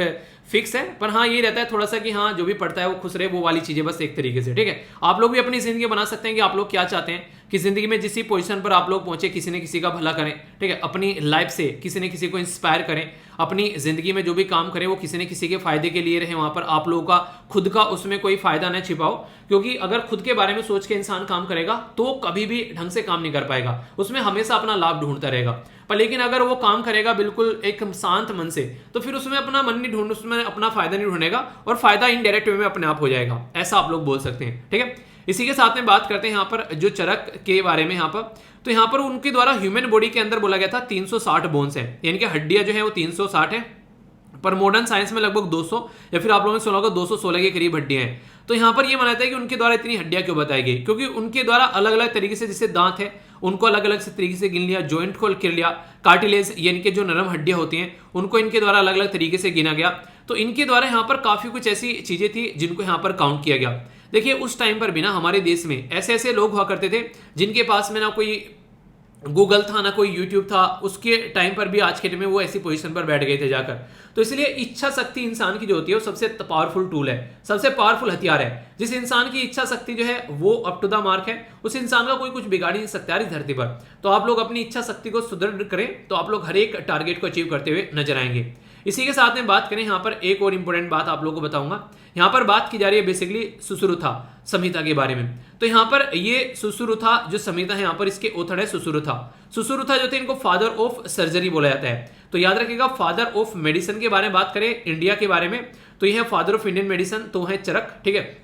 फिक्स है, पर हाँ ये रहता है थोड़ा सा कि हाँ जो भी पढ़ता है वो खुश रहे, वो वाली चीजें बस एक तरीके से, ठीक है। आप लोग भी अपनी जिंदगी बना सकते हैं कि आप लोग क्या चाहते हैं कि जिंदगी में जिस पोजीशन पर आप लोग पहुंचे, किसी ने किसी का भला करें, ठीक है, अपनी लाइफ से किसी ने किसी को इंस्पायर करें, अपनी जिंदगी में जो भी काम करें वो किसी ने किसी के फायदे के लिए रहे, वहां पर आप लोगों का खुद का उसमें कोई फायदा न छिपाओ, क्योंकि अगर खुद के बारे में सोच के इंसान काम करेगा तो कभी भी ढंग से काम नहीं कर पाएगा, उसमें हमेशा अपना लाभ ढूंढता रहेगा। पर लेकिन अगर वो काम करेगा बिल्कुल एक शांत मन से, तो फिर उसमें अपना मन नहीं ढूंढ, उसमें अपना फायदा नहीं ढूंढेगा और फायदा इनडायरेक्ट वे में अपने आप हो जाएगा, ऐसा आप लोग बोल सकते हैं, ठीक है। इसी के साथ में बात करते हैं यहाँ पर जो चरक के बारे में यहाँ पर, तो यहाँ पर उनके द्वारा ह्यूमन बॉडी के अंदर बोला गया था 360 बोन्स है, यानी कि हड्डियां जो है वो 360 है, पर मॉडर्न साइंस में लगभग 200 या फिर आप लोगों ने सुना होगा 216 के करीब हड्डियां हैं। तो यहाँ पर ये माना जाता है कि उनके द्वारा इतनी हड्डियां क्यों बताई गई, क्योंकि उनके द्वारा अलग अलग तरीके से, जैसे दांत है उनको अलग अलग से तरीके से गिन लिया, जॉइंट को गिन लिया, कार्टिलेज यानी कि जो नरम हड्डियां होती हैं उनको इनके द्वारा अलग अलग तरीके से गिना गया। तो इनके द्वारा यहाँ पर काफी कुछ ऐसी चीजें थी जिनको यहाँ पर काउंट किया गया। देखिए उस टाइम पर भी ना हमारे देश में ऐसे ऐसे लोग हुआ करते थे जिनके पास में ना कोई गूगल था ना कोई यूट्यूब था, उसके टाइम पर भी आज के टाइम में वो ऐसी पोजीशन पर बैठ गए थे जाकर। तो इसलिए इच्छा शक्ति इंसान की जो होती है वो सबसे पावरफुल टूल है, सबसे पावरफुल हथियार है। जिस इंसान की इच्छा शक्ति जो है वो अप टू द मार्क है, उस इंसान का कोई कुछ बिगाड़ नहीं सकता इस धरती पर। तो आप लोग अपनी इच्छा शक्ति को सुदृढ़ करें तो आप लोग हर एक टारगेट को अचीव करते हुए नजर आएंगे। इसी के साथ में बात करें यहाँ पर एक और इंपॉर्टेंट बात आप लोगों को बताऊंगा। यहाँ पर बात की जा रही है बेसिकली सुश्रुता संहिता के बारे में। तो यहाँ पर ये सुश्रुता जो संहिता है यहाँ पर इसके ऑथर है सुश्रुता। सुश्रुता जो थे इनको फादर ऑफ सर्जरी बोला जाता है। तो याद रखिएगा, फादर ऑफ मेडिसिन के बारे में बात करें इंडिया के बारे में तो यह है फादर ऑफ इंडियन मेडिसिन, तो है चरक, ठीक है।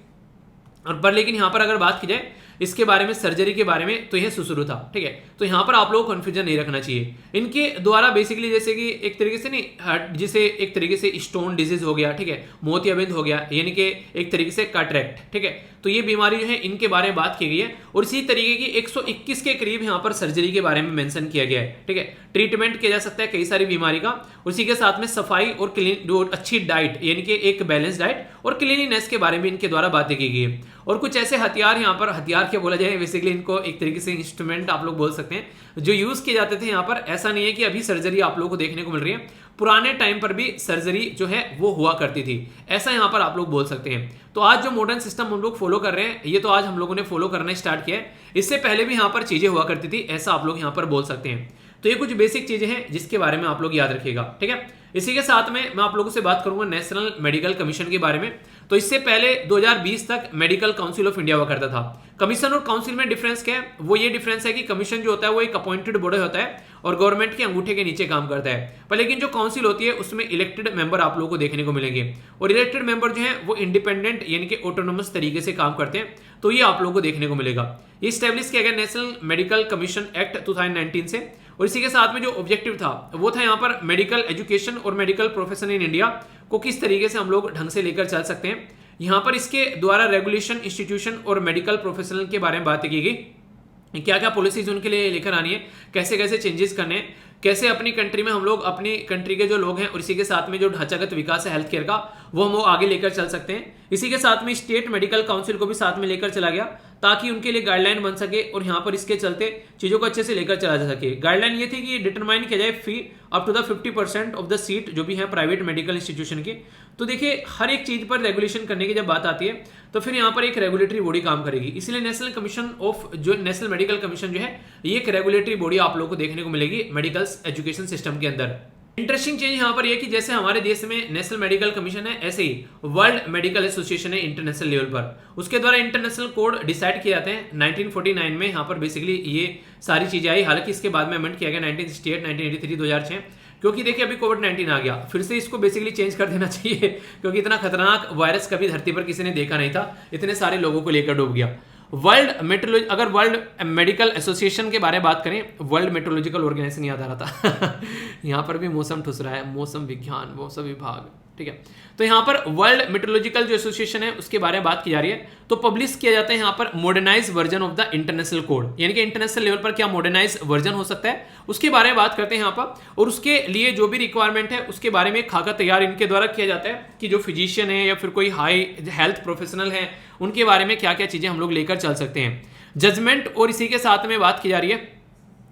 और पर लेकिन यहां पर अगर बात की जाए इसके बारे में, सर्जरी के बारे में, तो यह सुश्रुता, ठीक है। तो यहां पर आप लोगों को कंफ्यूजन नहीं रखना चाहिए। इनके द्वारा बेसिकली जैसे कि एक तरीके से नहीं, जिसे एक तरीके से स्टोन डिजीज हो गया, ठीक है, मोतियाबिंद हो गया, यानी कि एक तरीके से कैटरेक्ट, ठीक है। तो ये बीमारी जो है इनके बारे में बात की गई है और इसी तरीके की 121 के करीब यहाँ पर सर्जरी के बारे में मेंशन किया गया है, ठीक है। ट्रीटमेंट किया जा सकता है कई सारी बीमारी का, उसी के साथ में सफाई और क्लीन, अच्छी डाइट यानी कि एक बैलेंस डाइट और क्लीनिनेस के बारे में इनके द्वारा बातें की गई है। और कुछ ऐसे हथियार यहाँ पर, हथियार क्या बोला जाए, बेसिकली इनको एक तरीके से इंस्ट्रूमेंट आप लोग बोल सकते हैं, जो यूज किए जाते थे यहाँ पर। ऐसा नहीं है कि अभी सर्जरी आप लोगों को देखने को मिल रही है, पुराने टाइम पर भी सर्जरी जो है वो हुआ करती थी, ऐसा यहाँ पर आप लोग बोल सकते हैं। तो आज जो मॉडर्न सिस्टम हम लोग फॉलो कर रहे हैं, ये तो आज हम लोगों ने फॉलो करना स्टार्ट किया है, इससे पहले भी यहाँ पर चीजें हुआ करती थी, ऐसा आप लोग यहाँ पर बोल सकते हैं। तो ये कुछ बेसिक चीजें हैं जिसके बारे में आप लोग याद रखिएगा, ठीक है। इसी के साथ में मैं आप लोगों से बात करूंगा नेशनल मेडिकल कमीशन के बारे में। तो इससे पहले 2020 तक मेडिकल काउंसिल ऑफ इंडिया हुआ करता था। कमीशन और काउंसिल में डिफरेंस क्या है? वो ये डिफरेंस है कि कमीशन जो होता है वो एक अपॉइंटेड बॉडी होता है और गवर्नमेंट के अंगूठे के नीचे काम करता है, पर लेकिन जो काउंसिल होती है उसमें इलेक्टेड मेंबर आप लोगों को देखने को मिलेंगे और इलेक्टेड मेंबर जो है वो इंडिपेंडेंट यानी कि ऑटोनोमस तरीके से काम करते हैं। तो ये आप लोगों को देखने को मिलेगा। ये स्टैब्लिश किया गया नेशनल मेडिकल कमीशन एक्ट 2019 से, और इसी के साथ में जो ऑब्जेक्टिव था वो था यहाँ पर मेडिकल एजुकेशन और मेडिकल प्रोफेशन इन इंडिया को किस तरीके से हम लोग ढंग से लेकर चल सकते हैं। यहाँ पर इसके द्वारा रेगुलेशन, इंस्टीट्यूशन और मेडिकल प्रोफेशनल के बारे में बातें की गई, क्या क्या पॉलिसीज उनके लिए लेकर आनी है, कैसे कैसे चेंजेस करने हैं, कैसे अपनी कंट्री में हम लोग अपनी कंट्री के जो लोग हैं और इसी के साथ में जो ढांचागत विकास है हेल्थ केयर का वो हम आगे लेकर चल सकते हैं। इसी के साथ में स्टेट मेडिकल काउंसिल को भी साथ में लेकर चला गया ताकि उनके लिए गाइडलाइन बन सके और यहाँ पर इसके चलते चीजों को अच्छे से लेकर चला जा सके। गाइडलाइन ये थी कि डिटरमाइन किया जाए fee up to the 50% of the seat जो भी है प्राइवेट मेडिकल इंस्टीट्यूशन की। तो देखिए हर एक चीज पर रेगुलेशन करने की जब बात आती है तो फिर यहाँ पर एक रेगुलेटरी बॉडी काम करेगी, इसलिए नेशनल कमीशन ऑफ जो नेशनल मेडिकल कमीशन जो है ये एक रेगुलेटरी बॉडी आप लोगों को देखने को मिलेगी मेडिकल एजुकेशन सिस्टम के अंदर। इंटरेस्टिंग चीज यहाँ पर यह कि जैसे हमारे देश में नेशनल मेडिकल कमीशन है, ऐसे ही वर्ल्ड मेडिकल एसोसिएशन है इंटरनेशनल लेवल पर, उसके द्वारा इंटरनेशनल कोड डिसाइड किए जाते हैं। 1949 में यहाँ पर बेसिकली ये सारी चीजें आई, हालांकि इसके बाद में अमेंड किया गया 1968, 1983, 2006, क्योंकि देखिए अभी कोविड-19 आ गया, फिर से इसको बेसिकली चेंज कर देना चाहिए क्योंकि इतना खतरनाक वायरस कभी धरती पर किसी ने देखा नहीं था, इतने सारे लोगों को लेकर डूब गया। वर्ल्ड मेट्रोलॉजी, अगर वर्ल्ड मेडिकल एसोसिएशन के बारे में बात करें, वर्ल्ड मेट्रोलॉजिकल ऑर्गेनाइजेशन याद आ रहा था यहाँ पर भी मौसम ठुस रहा है, मौसम विज्ञान, मौसम विभाग, ठीक है। तो यहाँ पर वर्ल्ड मेट्रोलॉजिकल जो एसोसिएशन है उसके बारे में बात की जा रही है, तो पब्लिश किया जाता है यहाँ पर modernise version of the international code, यानी कि इंटरनेशनल लेवल पर क्या मॉडर्नाइज वर्जन हो सकता है उसके बारे में बात करते हैं यहाँ पर। और उसके लिए जो भी रिक्वायरमेंट है उसके बारे में खाका तैयार इनके द्वारा किया जाता है कि जो फिजिशियन है या फिर कोई हाई हेल्थ प्रोफेशनल है उनके बारे में क्या क्या चीजें हम लोग लेकर चल सकते हैं। जजमेंट और इसी के साथ में बात की जा रही है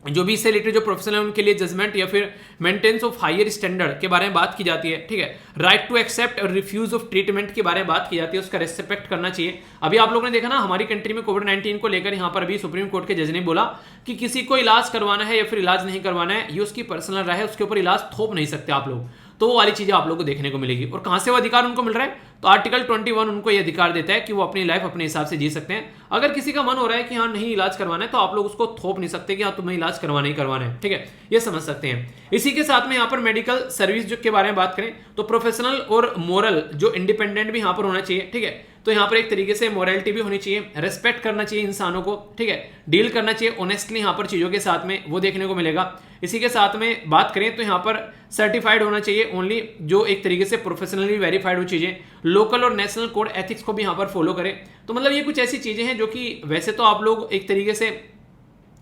जो भी इससे रिलेटेड जो प्रोफेशनल है उनके लिए जजमेंट या फिर मेंटेनेंस ऑफ हायर स्टैंडर्ड के बारे में बात की जाती है, ठीक है। राइट टू एक्सेप्ट और रिफ्यूज ऑफ ट्रीटमेंट के बारे में बात की जाती है, उसका रेस्पेक्ट करना चाहिए। अभी आप लोगों ने देखा ना हमारी कंट्री में कोविड-19 को लेकर यहाँ पर अभी सुप्रीम कोर्ट के जज ने बोला कि किसी को इलाज करवाना है या फिर इलाज नहीं करवाना है ये उसकी पर्सनल राय है, उसके ऊपर इलाज थोप नहीं सकते आप लोग। तो वो वाली चीजें आप लोगों को देखने को मिलेगी। और कहां से वो अधिकार उनको मिल रहा है, तो आर्टिकल 21 उनको ये अधिकार देता है कि वो अपनी लाइफ अपने हिसाब से जी सकते हैं। अगर किसी का मन हो रहा है कि हाँ नहीं इलाज करवाना है तो आप लोग उसको थोप नहीं सकते कि हाँ तुम्हें इलाज करवाना ही करवाना है, ठीक है, ये समझ सकते हैं। इसी के साथ में यहाँ पर मेडिकल सर्विस जो के बारे में बात करें तो प्रोफेशनल और मोरल जो इंडिपेंडेंट भी यहाँ पर होना चाहिए, ठीक है। तो यहाँ पर एक तरीके से मोरालिटी भी होनी चाहिए, रेस्पेक्ट करना चाहिए इंसानों को, ठीक है, डील करना चाहिए ऑनेस्टली यहाँ पर चीजों के साथ में, वो देखने को मिलेगा। इसी के साथ में बात करें तो यहाँ पर सर्टिफाइड होना चाहिए ओनली, जो एक तरीके से प्रोफेशनली वेरीफाइड हो चीजें, लोकल और नेशनल कोड एथिक्स को भी यहाँ पर फॉलो करें। तो मतलब ये कुछ ऐसी चीजें हैं जो कि वैसे तो आप लोग एक तरीके से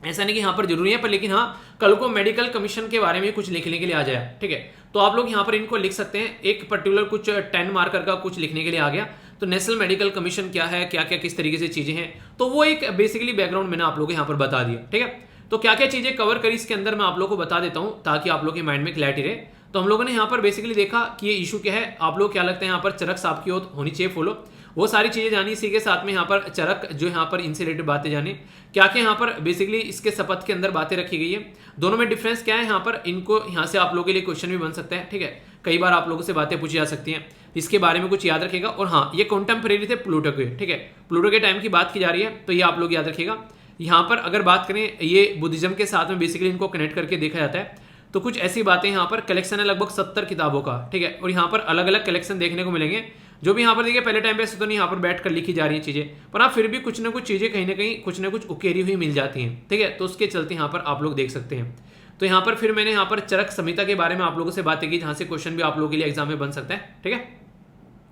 ऐसा नहीं कि यहाँ पर जरूरी है, पर लेकिन हाँ कल को मेडिकल कमीशन के बारे में कुछ लिखने के लिए आ जाए, ठीक है, तो आप लोग यहाँ पर इनको लिख सकते हैं। एक पर्टिकुलर कुछ 10 मार्कर का कुछ लिखने के लिए आ गया तो नेशनल मेडिकल कमीशन क्या है, क्या क्या किस तरीके से चीजें हैं, तो वो एक बेसिकली बैकग्राउंड मैंने आप लोगों को यहाँ पर बता दिया, ठीक है। तो क्या क्या चीजें कवर करी इसके अंदर मैं आप लोगों को बता देता हूँ ताकि आप लोगों के माइंड में क्लैरिटी रहे। तो हम लोगों ने यहाँ पर बेसिकली देखा कि ये इशू क्या है, आप लोग क्या लगता है यहाँ पर चरक साहब की होनी चाहिए फॉलो, वो सारी चीजें जानी। इसी के साथ में यहाँ पर चरक जो यहाँ पर इनसे रिलेटेड बातें जानी, क्या क्या यहाँ पर बेसिकली इसके शपथ के अंदर बातें रखी गई है, दोनों में डिफरेंस क्या है यहाँ पर, इनको यहाँ से आप लोगों के लिए क्वेश्चन भी बन सकता है, ठीक है, कई बार आप लोगों से बातें पूछी जा सकती हैं, इसके बारे में कुछ याद रखिएगा। और हाँ ये कॉन्टेम्परेरी थे प्लूटो के, ठीक है, प्लूटो के टाइम की बात की जा रही है तो ये आप लोग याद रखिएगा। यहाँ पर अगर बात करें ये बुद्धिज्म के साथ में बेसिकली इनको कनेक्ट करके देखा जाता है, तो कुछ ऐसी बातें यहाँ पर कलेक्शन है लगभग 70 किताबों का, ठीक है। और यहाँ पर अलग अलग कलेक्शन देखने को मिलेंगे, जो भी यहाँ पर देखिए पहले टाइम पे ऐसे तो नहीं यहाँ पर बैठ कर लिखी जा रही हैं चीज़ें, पर आप फिर भी कुछ ना कुछ चीज़ें कहीं ना कहीं कुछ ना कुछ उकेरी हुई मिल जाती हैं, ठीक है। तो उसके चलते यहाँ पर आप लोग देख सकते हैं। तो यहाँ पर फिर मैंने यहाँ पर चरक संहिता के बारे में आप लोगों से बातें की, जहाँ से क्वेश्चन भी आप लोगों के लिए एग्जाम में बन सकता है, ठीक है।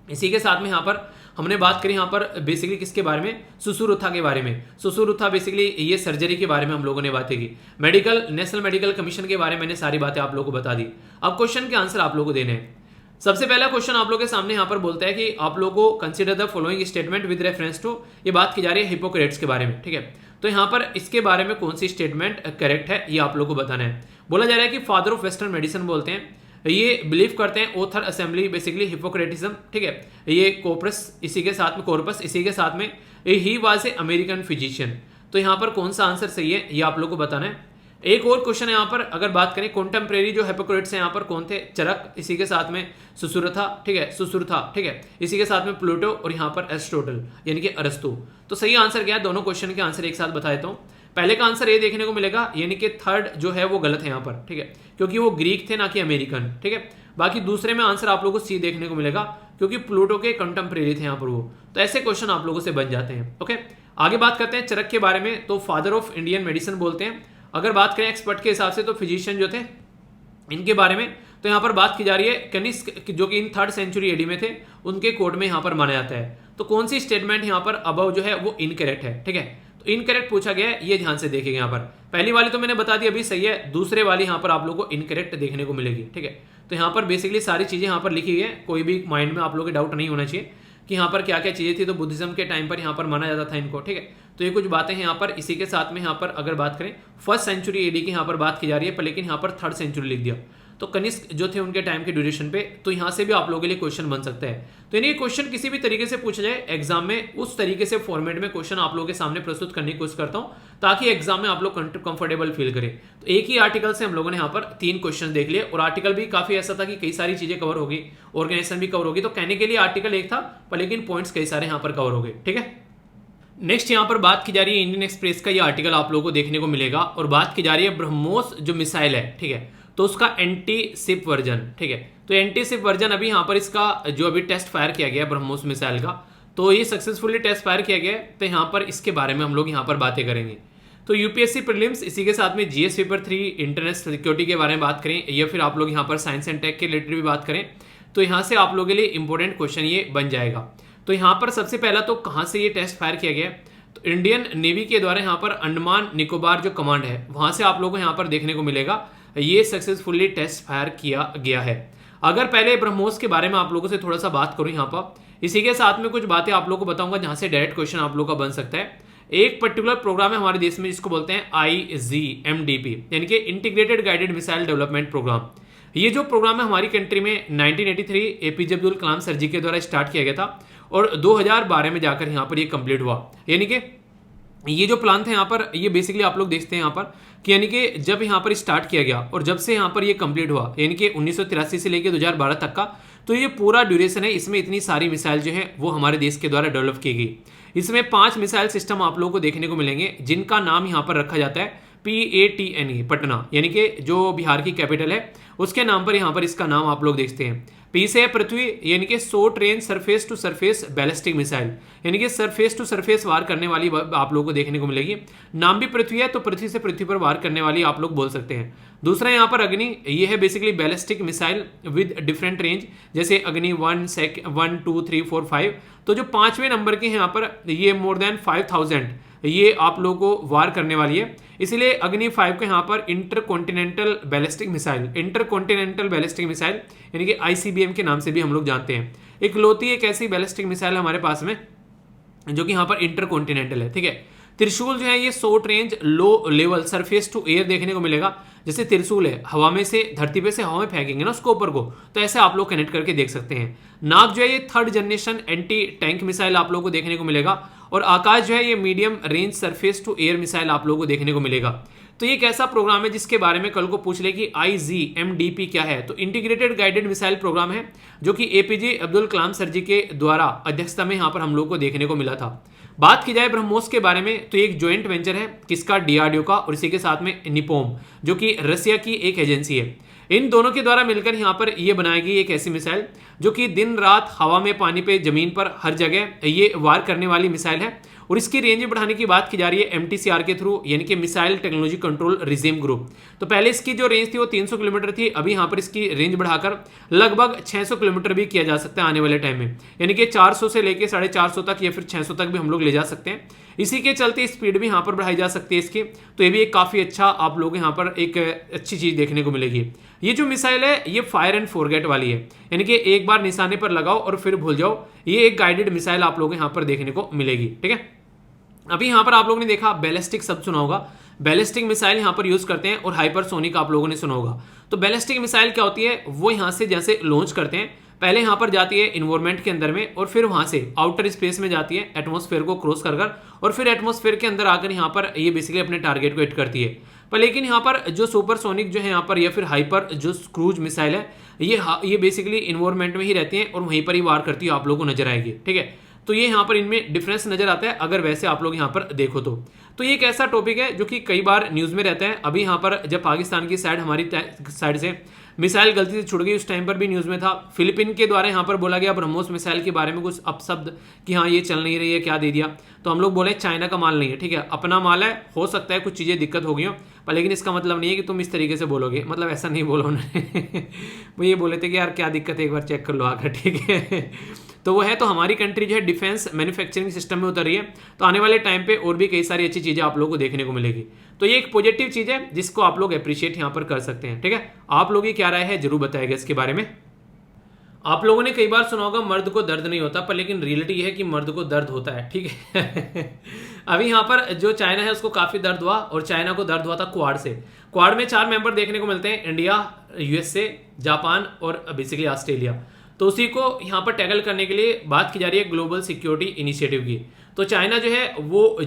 इसी के साथ में यहाँ पर हमने बात करी यहाँ पर बेसिकली किसके बारे में, सुश्रुता के बारे में। सुश्रुता बेसिकली ये सर्जरी के बारे में हम लोगों ने बातें की। मेडिकल नेशनल मेडिकल कमीशन के बारे में मैंने सारी बातें आप लोगों को बता दी। अब क्वेश्चन के आंसर आप लोगों को देने हैं। सबसे पहला क्वेश्चन आप लोगों के सामने यहाँ पर बोलता है कि आप लोगों को consider the following statement with reference to, ये बात की जा रही है हिपोक्रेट्स के बारे में, ठीक है। तो यहाँ पर इसके बारे में कौन सी स्टेटमेंट करेक्ट है ये आप लोगों को बताना है। बोला जा रहा है कि फादर ऑफ वेस्टर्न मेडिसिन बोलते हैं, ये बिलीव करते हैं ऑथर असेंबली बेसिकली हिपोक्रेटिज्म, ठीक है। ये कोर्पस इसी के साथ में, कोर्पस इसी के साथ में he was a American physician. तो यहाँ पर कौन सा आंसर सही है ये आप लोग को बताना है। एक और क्वेश्चन है यहाँ पर, अगर बात करें कॉन्टेम्परेरी जो हिपोक्रेट्स हैं यहाँ पर कौन थे, चरक, इसी के साथ में सुश्रुता, ठीक है, सुश्रुता, ठीक है, इसी के साथ में प्लूटो और यहाँ पर एरिस्टोटल यानी कि अरस्तु। तो सही आंसर क्या है, दोनों क्वेश्चन के आंसर एक साथ बता देता हूँ। पहले का आंसर ये देखने को मिलेगा, यानी कि थर्ड जो है वो गलत है यहाँ पर, ठीक है, क्योंकि वो ग्रीक थे ना कि अमेरिकन, ठीक है। बाकी दूसरे में आंसर आप लोगों को सी देखने को मिलेगा, क्योंकि प्लूटो के कंटेम्परेरी थे यहाँ पर वो। तो ऐसे क्वेश्चन आप लोगों से बन जाते हैं, ओके। आगे बात करते हैं चरक के बारे में, तो फादर ऑफ इंडियन मेडिसिन बोलते हैं। अगर बात करें एक्सपर्ट के हिसाब से तो फिजिशियन जो थे इनके बारे में, तो यहाँ पर बात की जा रही है कनिष्क जो कि इन 3rd सेंचुरी एडी में थे, उनके कोड में यहाँ पर माना जाता है। तो कौन सी स्टेटमेंट यहाँ पर अबव जो है वो इनकरेक्ट है, ठीक है। तो इनकरेक्ट पूछा गया है, ये ध्यान से देखेंगे। यहाँ पर पहली वाली तो मैंने बता दी अभी सही है, दूसरे वाली यहाँ पर आप लोगों को इनकरेक्ट देखने को मिलेगी, ठीक है। तो यहाँ पर बेसिकली सारी चीजें यहाँ पर लिखी हुई है, कोई भी माइंड में आप लोगों के डाउट नहीं होना चाहिए कि यहाँ पर क्या क्या चीजें थी। तो बुद्धिज्म के टाइम पर यहाँ पर माना जाता था इनको, ठीक है। तो ये कुछ बातें हैं यहाँ पर। इसी के साथ में यहाँ पर अगर बात करें 1st सेंचुरी एडी की यहाँ पर बात की जा रही है, पर लेकिन यहाँ पर 3rd सेंचुरी लिख दिया। तो कनिष्क जो थे उनके टाइम के ड्यूरेशन पे, तो यहाँ से भी आप लोगों के लिए क्वेश्चन बन सकता है। तो यानी क्वेश्चन किसी भी तरीके से पूछा जाए एग्जाम में, उस तरीके से फॉर्मेट में क्वेश्चन आप लोगों के सामने प्रस्तुत करने की कोशिश करता हूँ, ताकि एग्जाम में आप लोग कंफर्टेबल फील करें। तो एक ही आर्टिकल से हम लोगों ने यहाँ पर 3 क्वेश्चन देख लिए, और आर्टिकल भी काफी ऐसा था कि कई सारी चीजें कवर होगी, ऑर्गेनाइजेशन भी कवर होगी। तो कहने के लिए आर्टिकल एक था, पर लेकिन पॉइंट्स कई सारे यहाँ पर कवर हो गए, ठीक है। नेक्स्ट यहाँ पर बात की जा रही है इंडियन एक्सप्रेस का, ये आर्टिकल आप लोगों को देखने को मिलेगा, और बात की जा रही है ब्रह्मोस जो मिसाइल है, ठीक है, तो उसका एंटी शिप वर्जन, ठीक है। तो एंटी शिप वर्जन अभी यहाँ पर इसका जो अभी टेस्ट फायर किया गया है ब्रह्मोस मिसाइल का, तो ये सक्सेसफुली टेस्ट फायर किया गया है। तो यहाँ पर इसके बारे में हम लोग यहाँ पर बातें करेंगे। तो यूपीएससी प्रीलिम्स, इसी के साथ में जीएस पेपर 3 इंटरनेशनल सिक्योरिटी के बारे में बात करें, या फिर आप लोग यहाँ पर साइंस एंड टेक के रिलेटेड भी बात करें, तो यहाँ से आप लोगों के लिए इंपॉर्टेंट क्वेश्चन ये बन जाएगा। तो यहाँ पर सबसे पहला तो कहाँ से ये टेस्ट फायर किया गया है, तो इंडियन नेवी के द्वारा यहाँ पर अंडमान निकोबार जो कमांड है वहां से आप लोगों को यहाँ पर देखने को मिलेगा, ये सक्सेसफुली टेस्ट फायर किया गया है। अगर पहले ब्रह्मोस के बारे में आप लोगों से थोड़ा सा बात करूं यहाँ पर, इसी के साथ में कुछ बातें आप लोगों को बताऊंगा जहां से डायरेक्ट क्वेश्चन आप लोगों का बन सकता है। एक पर्टिकुलर प्रोग्राम है हमारे देश में जिसको बोलते हैं IGMDP, यानी कि integrated guided missile development program. ये जो प्रोग्राम है हमारी कंट्री में 1983 एपीजे अब्दुल कलाम सर जी के द्वारा स्टार्ट किया गया था, और 2012 में जाकर यहाँ पर ये कंप्लीट हुआ। यानी कि ये जो प्लान था यहाँ पर, ये बेसिकली आप लोग देखते हैं यहाँ पर कि यानी कि जब यहाँ पर स्टार्ट किया गया और जब से यहाँ पर ये कंप्लीट हुआ, यानी कि 1983 से लेकर 2012 तक का, तो ये पूरा ड्यूरेशन है। इसमें इतनी सारी मिसाइल जो है वो हमारे देश के द्वारा डेवलप की गई। इसमें 5 मिसाइल सिस्टम आप लोगों को देखने को मिलेंगे, जिनका नाम यहाँ पर रखा जाता है PATNE, पटना, यानी कि जो बिहार की कैपिटल है उसके नाम पर यहाँ पर इसका नाम आप लोग देखते हैं। पी से है पृथ्वी, यानी कि short range surface to surface ballistic missile, यानी कि सरफेस टू सरफेस वार करने वाली आप लोगों को देखने को मिलेगी। नाम भी पृथ्वी है, तो पृथ्वी से पृथ्वी पर वार करने वाली आप लोग बोल सकते हैं। दूसरा यहाँ पर अग्नि, ये है basically ballistic missile with different range, जैसे अग्नि 1, 2, 3, 4, 5। तो जो 5वें नंबर के हैं यहाँ पर, ये मोर देन 5000 ये आप लोगों को वार करने वाली है। इसलिए अग्नि 5 के यहाँ पर intercontinental ballistic missile, intercontinental ballistic missile यानी कि ICBM के नाम से भी हम लोग जानते हैं। इकलौती एक ऐसी बैलिस्टिक मिसाइल हमारे पास में जो कि यहाँ पर इंटरकॉन्टिनेंटल है, ठीक है। त्रिशूल जो है ये short range low level surface to air देखने को मिलेगा। जैसे त्रिशूल है, हवा में से, धरती पे से हवा में फेंकेंगे ना उसको ऊपर को, तो ऐसे आप लोग कनेक्ट करके देख सकते हैं। नाग जो है ये 3rd generation anti tank missile आप लोगों को देखने को मिलेगा, और आकाश जो है ये medium range surface to air missile आप लोगों को देखने को मिलेगा। तो ये एक ऐसा प्रोग्राम है जिसके बारे में कल को पूछ ले कि IGMDP क्या है, तो इंटीग्रेटेड गाइडेड मिसाइल प्रोग्राम है, जो कि APJ अब्दुल कलाम सर जी के द्वारा अध्यक्षता में यहाँ पर हम लोग को देखने को मिला था। बात की जाए ब्रह्मोस के बारे में तो एक ज्वाइंट वेंचर है किसका, डीआरडीओ का, और इसी के साथ में निपोम जो कि रसिया की एक एजेंसी है। इन दोनों के द्वारा मिलकर यहाँ पर ये बनाई गई एक ऐसी मिसाइल जो कि दिन रात हवा में, पानी पे, जमीन पर, हर जगह ये वार करने वाली मिसाइल है। और इसकी रेंज बढ़ाने की बात की जा रही है एमटीसीआर के थ्रू, यानी कि missile technology control regime group. तो पहले इसकी जो रेंज थी वो 300 किलोमीटर थी, अभी यहाँ पर इसकी रेंज बढ़ाकर लगभग 600 किलोमीटर भी किया जा सकता है आने वाले टाइम में, यानी कि 400 से लेकर 450 तक या फिर 600 तक भी हम लोग ले जा सकते हैं। इसी के चलते स्पीड भी यहाँ पर बढ़ाई जा सकती है इसकी। तो ये भी एक काफ़ी अच्छा आप लोग यहाँ पर एक अच्छी चीज़ देखने को मिलेगी। ये जो मिसाइल है ये फायर एंड फॉरगेट वाली है, यानी कि एक बार निशाने पर लगाओ और फिर भूल जाओ। ये एक गाइडेड मिसाइल आप लोगों को यहाँ पर देखने को मिलेगी। ठीक है, अभी यहाँ पर आप लोगों ने देखा बैलिस्टिक शब्द सुना होगा, बैलिस्टिक मिसाइल यहाँ पर यूज करते हैं, और हाइपरसोनिक आप लोगों ने सुना होगा। तो बैलिस्टिक मिसाइल क्या होती है, वो यहाँ से जैसे लॉन्च करते हैं, पहले यहाँ पर जाती है इन्वायरमेंट के अंदर में, और फिर वहाँ से आउटर स्पेस में जाती है एटमॉस्फेयर को क्रॉस कर, और फिर एटमॉस्फेयर के अंदर आकर यहाँ पर ये बेसिकली अपने टारगेट को हिट करती है। पर लेकिन यहाँ पर जो सुपरसोनिक जो है यहाँ पर, या फिर हाइपर जो क्रूज मिसाइल है, ये बेसिकली इन्वायरमेंट में ही रहती है और वहीं पर ही वार करती है, आप लोगों को नजर आएगी। ठीक है, तो ये यहाँ पर इनमें डिफरेंस नजर आता है अगर वैसे आप लोग यहाँ पर देखो तो ये एक ऐसा टॉपिक है जो कि कई बार न्यूज़ में रहता है। अभी यहाँ पर जब पाकिस्तान की साइड, हमारी साइड से मिसाइल गलती से छुड़ गई, उस टाइम पर भी न्यूज़ में था। फिलीपीन के द्वारा यहाँ पर बोला गया ब्रह्मोस मिसाइल के बारे में कुछ अपशब्द कि हाँ ये चल नहीं रही है, क्या दे दिया। तो हम लोग बोले चाइना का माल नहीं है, ठीक है, अपना माल है, हो सकता है कुछ चीज़ें दिक्कत हो गई हो, पर लेकिन इसका मतलब नहीं है कि तुम इस तरीके से बोलोगे, मतलब ऐसा नहीं बोला उन्होंने वो ये बोले थे कि यार क्या दिक्कत है, एक बार चेक कर लो आकर। ठीक है, तो वो है। तो हमारी कंट्री जो है डिफेंस मैन्युफैक्चरिंग सिस्टम में उतर रही है, तो आने वाले टाइम पे और भी कई सारी अच्छी चीज़ें आप लोगों को देखने को मिलेगी। तो ये एक पॉजिटिव चीज़ है जिसको आप लोग अप्रिशिएट यहाँ पर कर सकते हैं। ठीक है, आप लोगों की क्या राय है जरूर बताइएगा इसके बारे में। आप लोगों ने कई बार सुना होगा मर्द को दर्द नहीं होता, पर लेकिन रियलिटी ये है कि मर्द को दर्द होता है। ठीक है अभी यहाँ पर जो चाइना है उसको काफ़ी दर्द हुआ, और चाइना को दर्द हुआ था क्वाड से। क्वाड में 4 मेंबर देखने को मिलते हैं, इंडिया, यूएसए, जापान और बेसिकली ऑस्ट्रेलिया। तो उसी को यहाँ पर टैकल करने के लिए बात की जा रही है ग्लोबल सिक्योरिटी इनिशिएटिव की। तो चाइना जो है वो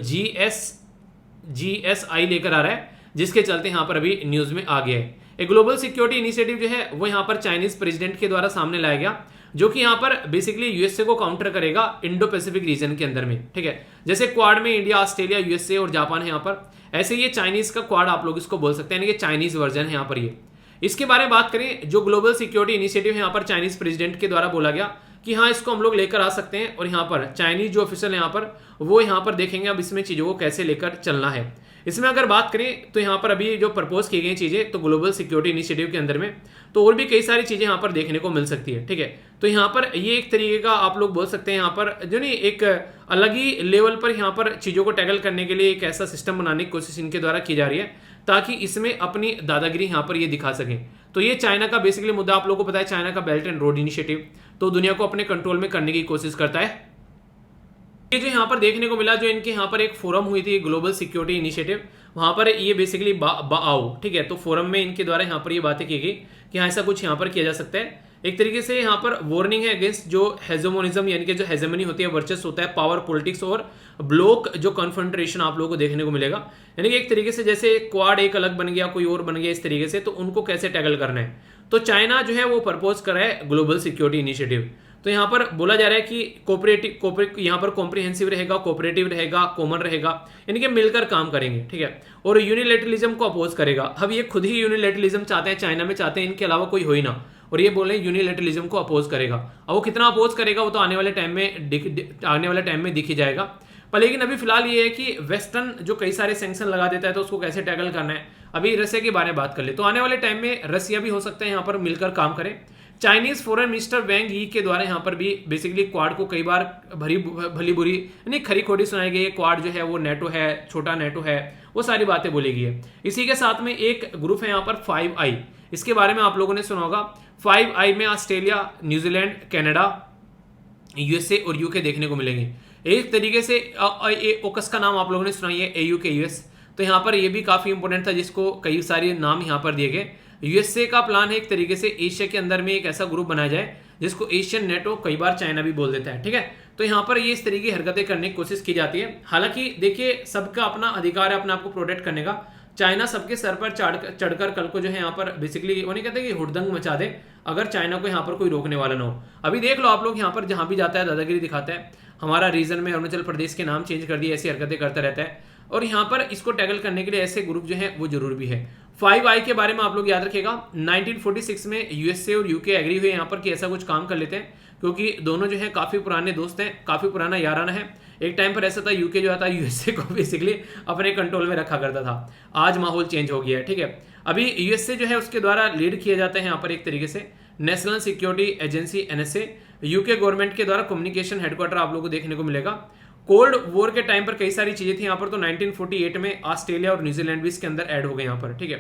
GSI लेकर आ रहा है, जिसके चलते यहाँ पर अभी न्यूज़ में आ गया है। एक ग्लोबल सिक्योरिटी इनिशिएटिव जो है वो यहाँ पर चाइनीज प्रेसिडेंट के द्वारा सामने लाया गया, जो कि यहाँ पर बेसिकली यूएसए को काउंटर करेगा इंडो पैसिफिक रीजन के अंदर में। ठीक है, जैसे क्वाड में इंडिया, ऑस्ट्रेलिया, यूएसए और जापान है यहाँ पर, ऐसे ये चाइनीज का क्वाड आप लोग इसको बोल सकते हैं, यानी कि चाइनीज वर्जन है यहाँ पर ये। इसके बारे में बात करें, जो ग्लोबल सिक्योरिटी इनिशिएटिव है यहाँ पर चाइनीज प्रेसिडेंट के द्वारा बोला गया कि हाँ इसको हम लोग लेकर आ सकते हैं, और यहाँ पर चाइनीज जो ऑफिशियल है यहाँ पर वो यहाँ पर देखेंगे अब इसमें चीज़ों को कैसे लेकर चलना है। इसमें अगर बात करें तो यहाँ पर अभी जो प्रपोज की गई चीज़ें, तो ग्लोबल सिक्योरिटी इनिशिएटिव के अंदर में तो और भी कई सारी चीज़ें यहाँ पर देखने को मिल सकती है। ठीक है, तो यहाँ पर ये एक तरीके का आप लोग बोल सकते हैं यहाँ पर जो नहीं एक अलग ही लेवल पर यहाँ पर चीज़ों को टैकल करने के लिए एक ऐसा सिस्टम बनाने की कोशिश इनके द्वारा की जा रही है, ताकि इसमें अपनी दादागिरी यहाँ पर ये दिखा सकें। तो ये चाइना का बेसिकली मुद्दा आप लोगों को पता है, चाइना का बेल्ट एंड रोड इनिशिएटिव, तो दुनिया को अपने कंट्रोल में करने की कोशिश करता है। ये जो यहाँ पर देखने को मिला, जो इनके यहाँ पर एक फोरम हुई थी ग्लोबल सिक्योरिटी इनिशिएटिव, वहाँ पर ये बेसिकली बाओ, ठीक है, तो फोरम में इनके द्वारा यहाँ पर ये बातें की गई कि हाँ ऐसा कुछ यहाँ पर किया जा सकता है। एक तरीके से यहाँ पर वार्निंग है अगेंस्ट जो हेजोमोनिज्म, यानी कि जो हेजेमनी होती है, वर्चस्व होता है, पावर पॉलिटिक्स और ब्लॉक जो कन्फ्रंट्रेशन आप लोगों को देखने को मिलेगा। यानी कि एक तरीके से जैसे क्वाड एक अलग बन गया, कोई और बन गया, इस तरीके से, तो उनको कैसे टैकल करना है। तो चाइना जो है वो प्रपोज कर रहा है ग्लोबल सिक्योरिटी इनिशिएटिव। तो यहाँ पर बोला जा रहा है कि कोऑपरेटिव यहाँ पर कॉम्प्रिहेंसिव रहेगा, कोऑपरेटिव रहेगा, कॉमन रहेगा, यानी कि मिलकर काम करेंगे। ठीक है, और यूनिलैटरलिज्म को अपोज करेगा। अब ये खुद ही यूनिलैटरलिज्म चाहते हैं, चाइना में चाहते हैं, इनके अलावा कोई हो ही ना, और ये बोल रहे हैं यूनिलैटरलिज्म को अपोज करेगा। अब वो कितना अपोज करेगा वो तो आने वाले टाइम में दिख ही जाएगा। पर लेकिन अभी फिलहाल ये है कि वेस्टर्न जो कई सारे सैंक्शन लगा देता है, तो उसको कैसे टैकल करना है। अभी रसिया के बारे में बात कर ले, तो आने वाले टाइम में रसिया भी हो सकता है यहाँ पर मिलकर काम करें। चाइनीज फॉरेन मिनिस्टर वैंग यी के द्वारा यहाँ पर भी बेसिकली क्वाड को कई बार भली बुरी यानी खरी खोटी सुनाई गई है। क्वाड जो है वो नेटो है, छोटा नेटो है, वो सारी बातें बोली गई है। इसी के साथ में एक ग्रुप है यहाँ पर 5I, इसके बारे में आप लोगों ने सुना होगा। 5I में ऑस्ट्रेलिया, न्यूजीलैंड, कनाडा, यूएसए और यूके देखने को मिलेंगे। एक तरीके से ओकस का नाम आप लोगों ने सुना है, AU के यूएस, तो यहाँ पर ये भी काफी इंपॉर्टेंट था, जिसको कई सारे नाम यहाँ पर दिए गए। यूएसए का प्लान है एक तरीके से एशिया के अंदर में एक ऐसा ग्रुप बनाया जाए जिसको एशियन नेटो, कई बार चाइना भी बोल देता है। ठीक है, तो यहाँ पर ये इस तरीके की हरकतें करने की कोशिश की जाती है। हालांकि देखिए सबका अपना अधिकार है अपने आप को प्रोटेक्ट करने का, चाइना सबके सर पर चढ़कर कल को जो है यहाँ पर बेसिकली वो नहीं कहते कि हुड़दंग मचा दे, अगर चाइना को यहाँ पर कोई रोकने वाला ना हो। अभी देख लो आप लोग, यहाँ पर जहाँ भी जाता है दादागिरी दिखाता है, हमारा रीजन में अरुणाचल प्रदेश के नाम चेंज कर दिए, ऐसी हरकतें करता रहता है। और यहाँ पर इसको टैकल करने के लिए ऐसे ग्रुप जो है वो जरूर भी है। 5i के बारे में आप लोग याद रखिएगा, 1946 में यूएसए और यूके एग्री हुए यहाँ पर कि ऐसा कुछ काम कर लेते हैं, क्योंकि दोनों जो है काफी पुराने दोस्त हैं, काफी पुराना याराना है। एक टाइम पर ऐसा था यूके जो था यूएसए को बेसिकली अपने कंट्रोल में रखा करता था, आज माहौल चेंज हो गया है। ठीक है, अभी यूएसए जो है उसके द्वारा लीड किया जाता है यहाँ पर एक तरीके से national security agency NSA. UK government के द्वारा कम्युनिकेशन हेडक्वार्टर आप लोगों को देखने को मिलेगा। कोल्ड वॉर के टाइम पर कई सारी चीजें थी यहाँ पर, तो 1948 में ऑस्ट्रेलिया और न्यूजीलैंड भी इसके अंदर ऐड हो गए यहाँ पर। ठीक है,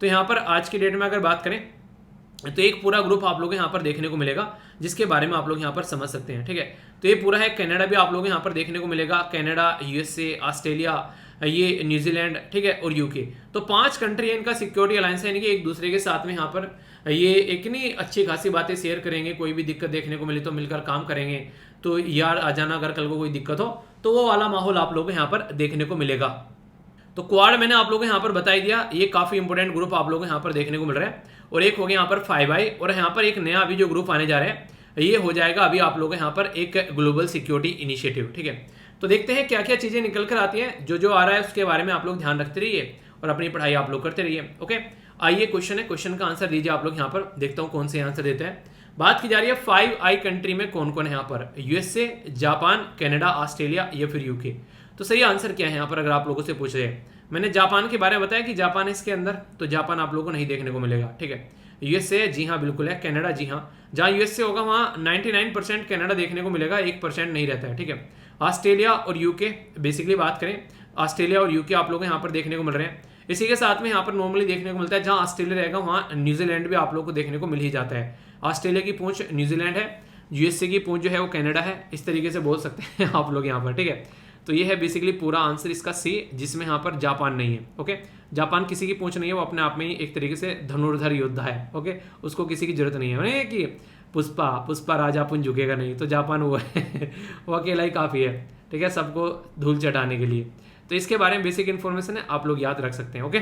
तो यहाँ पर आज की डेट में अगर बात करें तो एक पूरा ग्रुप आप लोग यहाँ पर देखने को मिलेगा, जिसके बारे में आप लोग यहाँ पर समझ सकते हैं। ठीक है, तो ये पूरा है। कनाडा भी आप लोग यहाँ पर देखने को मिलेगा, कनाडा, यूएसए, ऑस्ट्रेलिया, ये न्यूजीलैंड, ठीक है, और यूके। तो 5 कंट्री है, इनका सिक्योरिटी अलायंस है, यानी कि एक दूसरे के साथ में यहाँ पर ये एक नहीं अच्छी खासी बातें शेयर करेंगे। कोई भी दिक्कत देखने को मिले तो मिलकर काम करेंगे, तो यार आ जाना अगर कल को कोई दिक्कत हो, तो वो वाला माहौल आप लोगों को यहाँ पर देखने को मिलेगा। तो क्वाड मैंने आप लोगों को यहाँ पर बता ही दिया, ये काफी इंपॉर्टेंट ग्रुप आप लोगों को यहाँ पर देखने को मिल रहा है। और एक हो गया यहाँ पर 5i, और यहाँ पर एक नया अभी जो ग्रुप आने जा रहा है, ये हो जाएगा अभी आप लोगों को यहाँ पर एक ग्लोबल सिक्योरिटी इनिशिएटिव। ठीक है, तो देखते हैं क्या क्या चीजें निकल कर आती हैं। जो आ रहा है उसके बारे में आप लोग ध्यान रखते रहिए और अपनी पढ़ाई आप लोग करते रहिए। ओके, आइए क्वेश्चन है, क्वेश्चन का आंसर दीजिए आप लोग यहाँ पर, देखता हूँ कौन से आंसर देते हैं। बात की जा रही है 5i कंट्री में कौन कौन है यहाँ पर, यूएसए, जापान, कनाडा, ऑस्ट्रेलिया या फिर यूके। तो सही आंसर क्या है यहाँ पर अगर आप लोगों से पूछ रहे हैं। मैंने जापान के बारे में बताया कि जापान है इसके अंदर, तो जापान आप लोगों को नहीं देखने को मिलेगा। ठीक है, यूएसए जी हाँ बिल्कुल है, कनाडा जी हाँ, जहाँ यूएसए होगा वहाँ 99% कनाडा देखने को मिलेगा, 1% नहीं रहता है। ठीक है, ऑस्ट्रेलिया और यूके बेसिकली बात करें, ऑस्ट्रेलिया और यूके आप लोग यहाँ पर देखने को मिल रहे हैं। इसी के साथ में यहाँ पर नॉर्मली देखने को मिलता है, जहाँ ऑस्ट्रेलिया रहेगा वहाँ न्यूजीलैंड भी आप लोग को देखने को मिल ही जाता है। ऑस्ट्रेलिया की पूंछ न्यूजीलैंड है, यूएसए की पूंछ जो है वो कनाडा है, इस तरीके से बोल सकते हैं आप लोग यहाँ पर। ठीक है, तो ये है बेसिकली पूरा आंसर इसका सी, जिसमें यहाँ पर जापान नहीं है। ओके, जापान किसी की पूंछ नहीं है, वो अपने आप में ही एक तरीके से धनुर्धर योद्धा है। ओके, उसको किसी की जरूरत नहीं है उन्हें कि पुष्पा राजा पुंज झुकेगा नहीं, तो जापान वो है वो अकेला ही काफ़ी है। ठीक है, सबको धूल चटाने के लिए। तो इसके बारे में बेसिक इन्फॉर्मेशन है, आप लोग याद रख सकते हैं। ओके,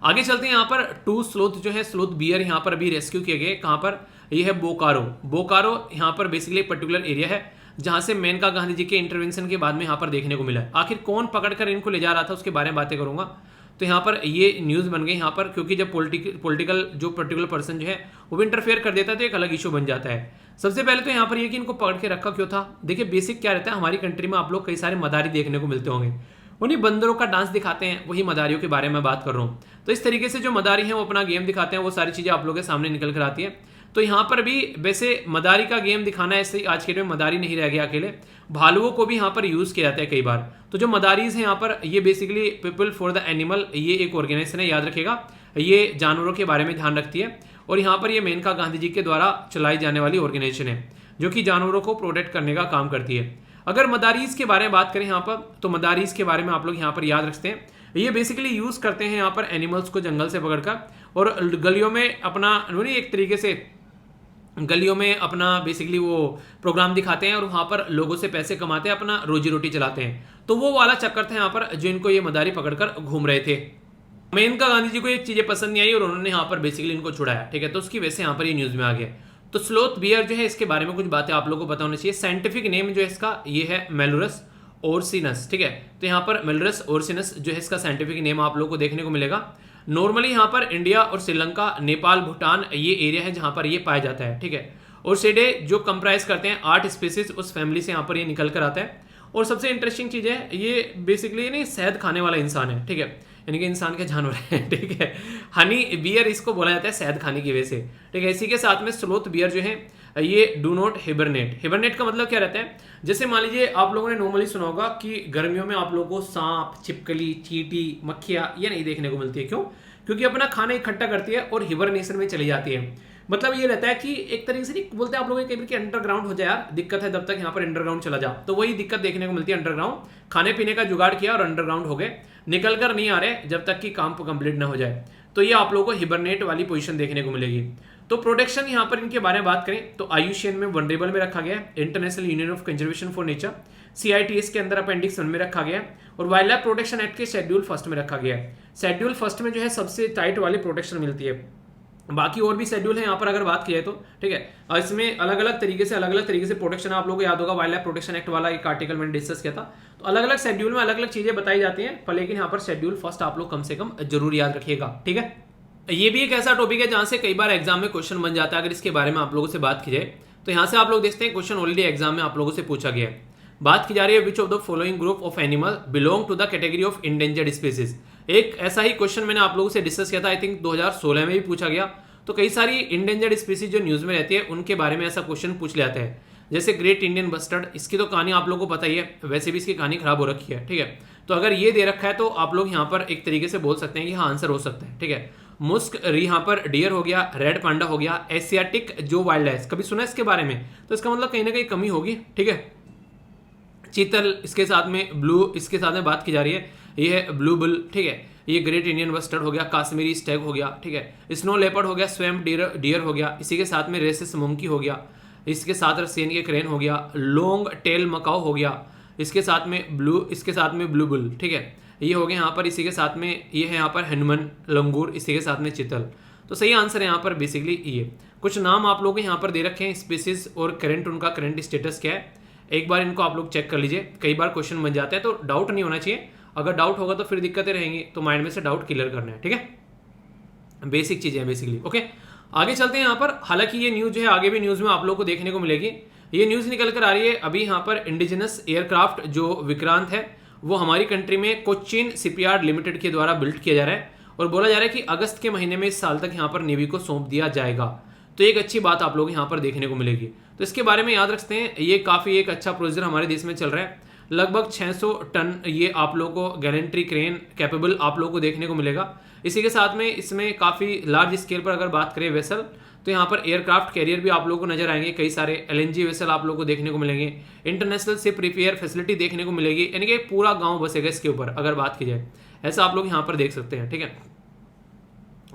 आगे चलते हैं। यहाँ पर 2 स्लोथ जो है, स्लोथ बियर यहाँ पर अभी रेस्क्यू किए गए। कहाँ पर, ये है बोकारो यहाँ पर बेसिकली पर्टिकुलर एरिया है, जहां से मेनका गांधी जी के इंटरवेंशन के बाद में यहाँ पर देखने को मिला है। आखिर कौन पकड़कर इनको ले जा रहा था उसके बारे में बातें करूंगा। तो यहाँ पर ये न्यूज़ बन गई यहाँ पर, क्योंकि जब पॉलिटिकल जो पर्टिकुलर पर्सन जो है वो भी इंटरफेयर कर देता है तो एक अलग इशू बन जाता है। सबसे पहले तो यहाँ पर ये कि इनको पकड़ के रखा क्यों था। देखिए बेसिक क्या रहता है, हमारी कंट्री में आप लोग कई सारे मदारी देखने को मिलते होंगे, उन्हीं बंदरों का डांस दिखाते हैं, वही मदारियों के बारे में बात कर रहा हूँ। तो इस तरीके से जो मदारी हैं वो अपना गेम दिखाते हैं, वो सारी चीज़ें आप लोगों के सामने निकल कर आती है। तो यहाँ पर भी वैसे मदारी का गेम दिखाना ऐसे ही, आज के डेट में मदारी नहीं रह गया अकेले, भालुओं को भी यहाँ पर यूज किया जाता है कई बार। तो जो मदारीज हैं यहाँ पर, ये basically people for the animal, ये एक ऑर्गेनाइजेशन है, याद रखिएगा, ये जानवरों के बारे में ध्यान रखती है। और यहाँ पर ये मेनका गांधी जी के द्वारा चलाई जाने वाली ऑर्गेनाइजेशन है, जो कि जानवरों को प्रोटेक्ट करने का काम करती है। अगर मदारीज के बारे में बात करें यहाँ पर, तो मदारीज के बारे में आप लोग यहाँ पर याद रखते हैं, ये बेसिकली यूज करते हैं यहाँ पर एनिमल्स को जंगल से पकड़कर, और गलियों में अपना एक तरीके से गलियों में अपना बेसिकली वो प्रोग्राम दिखाते हैं और वहाँ पर लोगों से पैसे कमाते हैं, अपना रोजी रोटी चलाते हैं। तो वो वाला चक्कर था यहाँ पर, जो इनको ये मदारी पकड़कर घूम रहे थे। मेनका गांधी जी को ये चीजें पसंद नहीं आई और उन्होंने यहाँ पर बेसिकली इनको छुड़ाया। ठीक है, तो उसकी वजह से यहाँ पर ये न्यूज में आ गया। तो स्लोथ बियर जो है, इसके बारे में कुछ बातें आप लोगों को पता होनी चाहिए। साइंटिफिक नेम जो है इसका, ये है मेलुरस ओरसिनस। ठीक है, तो यहाँ पर मेलुरस ओरसिनस जो है इसका साइंटिफिक नेम आप लोगों को देखने को मिलेगा। नॉर्मली यहाँ पर इंडिया और श्रीलंका, नेपाल, भूटान, ये एरिया है जहाँ पर ये पाया जाता है। ठीक है, और सेडे जो कंप्राइज करते हैं 8 स्पीसीज, उस फैमिली से यहाँ पर ये निकल कर आता है। और सबसे इंटरेस्टिंग चीज़ है, ये बेसिकली नहीं शहद खाने वाला इंसान है। ठीक है, यानी कि इंसान के जानवर है। ठीक है, हनी बियर इसको बोला जाता है शहद खाने की वजह से। ठीक है, इसी के साथ में स्लोथ बियर जो है, ये डू नॉट हिबरनेट। हिबरनेट का मतलब क्या रहता है, जैसे मान लीजिए आप लोगों ने नॉर्मली सुना होगा कि गर्मियों में आप लोगों को सांप, छिपकली, चींटी, मक्खियाँ ये नहीं देखने को मिलती है। क्यों? क्योंकि अपना खाना इकट्ठा करती है और हिबरनेशन में चली जाती है। मतलब ये रहता है कि एक तरीके से नहीं बोलते आप लोग कई बार कि अंडरग्राउंड हो जाए यार, दिक्कत है, तब तक यहाँ पर अंडरग्राउंड चला जा, तो वही दिक्कत देखने को मिलती है। अंडरग्राउंड खाने पीने का जुगाड़ किया और अंडरग्राउंड हो गए, निकल कर नहीं आ रहे जब तक कि काम कंप्लीट ना हो जाए। तो ये आप लोगों को हिबरनेट वाली पोजीशन देखने को मिलेगी। तो प्रोटेक्शन यहाँ पर इनके बारे में बात करें तो आयुष्यन में वनरेबल में रखा गया है, international union of conservation for nature CITES के अंदर अपेंडिक्स 1 में रखा गया है, और वाइल्ड लाइफ प्रोटेक्शन एक्ट के शेड्यूल फर्स्ट में रखा गया है। शेड्यूल फर्स्ट में जो है सबसे टाइट वाली प्रोटेक्शन मिलती है, बाकी और भी शेड्यूल है यहाँ पर अगर बात की जाए तो, ठीक है। और इसमें अलग अलग तरीके से प्रोटेक्शन, आप लोगों को याद होगा वाइल्ड लाइफ प्रोटेक्शन एक्ट वाला एक आर्टिकल मैंने डिस्कस किया था। तो अलग अलग शेड्यूल में अलग अलग चीजें बताई जाती हैं, पर लेकिन यहाँ पर शेड्यूल फर्स्ट आप लोग कम से कम जरूर याद रखिएगा, ठीक है। ये भी एक ऐसा टॉपिक है जहां से कई बार एग्जाम में क्वेश्चन बन जाता है। अगर इसके बारे में आप लोगों से बात की जाए तो यहाँ से आप लोग देखते हैं क्वेश्चन ऑलरेडी एग्जाम में आप लोगों से पूछा गया है। बात की जा रही है which of the following group of animal belong to the category of endangered species. एक ऐसा ही क्वेश्चन मैंने आप लोगों से डिस्कस किया था, आई थिंक 2016 में भी पूछा गया। तो कई सारी इंडेंजर्ड स्पीसीज जो न्यूज में रहती है उनके बारे में ऐसा क्वेश्चन पूछ लिया जाता है, जैसे ग्रेट इंडियन बस्टर्ड। इसकी तो कहानी आप लोगों को पता ही है, वैसे भी इसकी कहानी खराब हो रखी है, ठीक है। तो अगर ये दे रखा है तो आप लोग यहाँ पर एक तरीके से बोल सकते हैं कि हाँ आंसर हो सकता है, ठीक है। मुस्क यहाँ पर डियर हो गया, रेड पांडा हो गया, एशियाटिक जो वाइल्ड है, कभी सुना है इसके बारे में? तो इसका मतलब कहीं ना कहीं कमी होगी, ठीक है। चीतल इसके साथ में, ब्लू इसके साथ में बात की जा रही है, ये है ब्लू बुल, ठीक है। ये ग्रेट इंडियन बस्टर्ड हो गया, काश्मीरी स्टैग हो गया, ठीक है। स्नो लेपर्ड हो गया, स्वैम्प डियर हो गया, इसी के साथ में रेसिस मंकी हो गया, इसके साथ रसियन के क्रेन हो गया, लॉन्ग टेल मकाओ हो गया, इसके साथ में ब्लू बुल, ठीक है। ये हो गया यहाँ पर, इसी के साथ में ये है यहाँ पर हनुमान लंगूर, इसी के साथ में चितल। तो सही आंसर है यहाँ पर बेसिकली ये। कुछ नाम आप लोगों को यहाँ पर दे रखे हैं स्पीसीज और करंट, उनका करंट स्टेटस क्या है, एक बार इनको आप लोग चेक कर लीजिए। कई बार क्वेश्चन बन जाता है तो डाउट नहीं होना चाहिए, अगर डाउट होगा तो फिर दिक्कतें रहेंगी, तो माइंड में से डाउट क्लियर करना है, ठीक है। बेसिक चीजें हैं बेसिकली, ओके। आगे चलते हैं यहाँ पर। हालांकि ये न्यूज जो है आगे भी न्यूज में आप लोग को देखने को मिलेगी। ये न्यूज निकल कर आ रही है अभी यहाँ पर, इंडिजिनस एयरक्राफ्ट जो विक्रांत है वो हमारी कंट्री में कोच्चिन शिपयार्ड लिमिटेड के द्वारा बिल्ड किया जा रहा है, और बोला जा रहा है कि अगस्त के महीने में इस साल तक यहाँ पर नेवी को सौंप दिया जाएगा। तो एक अच्छी बात आप लोग यहाँ पर देखने को मिलेगी। तो इसके बारे में याद रखते हैं, ये काफ़ी एक अच्छा प्रोसीजर हमारे देश में चल रहा है। लगभग 600 टन ये आप लोगों को गैलेंट्री क्रेन कैपेबल आप लोगों को देखने को मिलेगा। इसी के साथ में इसमें काफ़ी लार्ज स्केल पर अगर बात करें वेसल, तो यहाँ पर एयरक्राफ्ट कैरियर भी आप लोगों को नजर आएंगे, कई सारे LNG वेसल आप लोगों को देखने को मिलेंगे, इंटरनेशनल शिप रिपेयर फैसिलिटी देखने को मिलेगी, यानी कि पूरा गांव बसेगा इसके ऊपर अगर बात की जाए, ऐसा आप लोग यहाँ पर देख सकते हैं, ठीक है।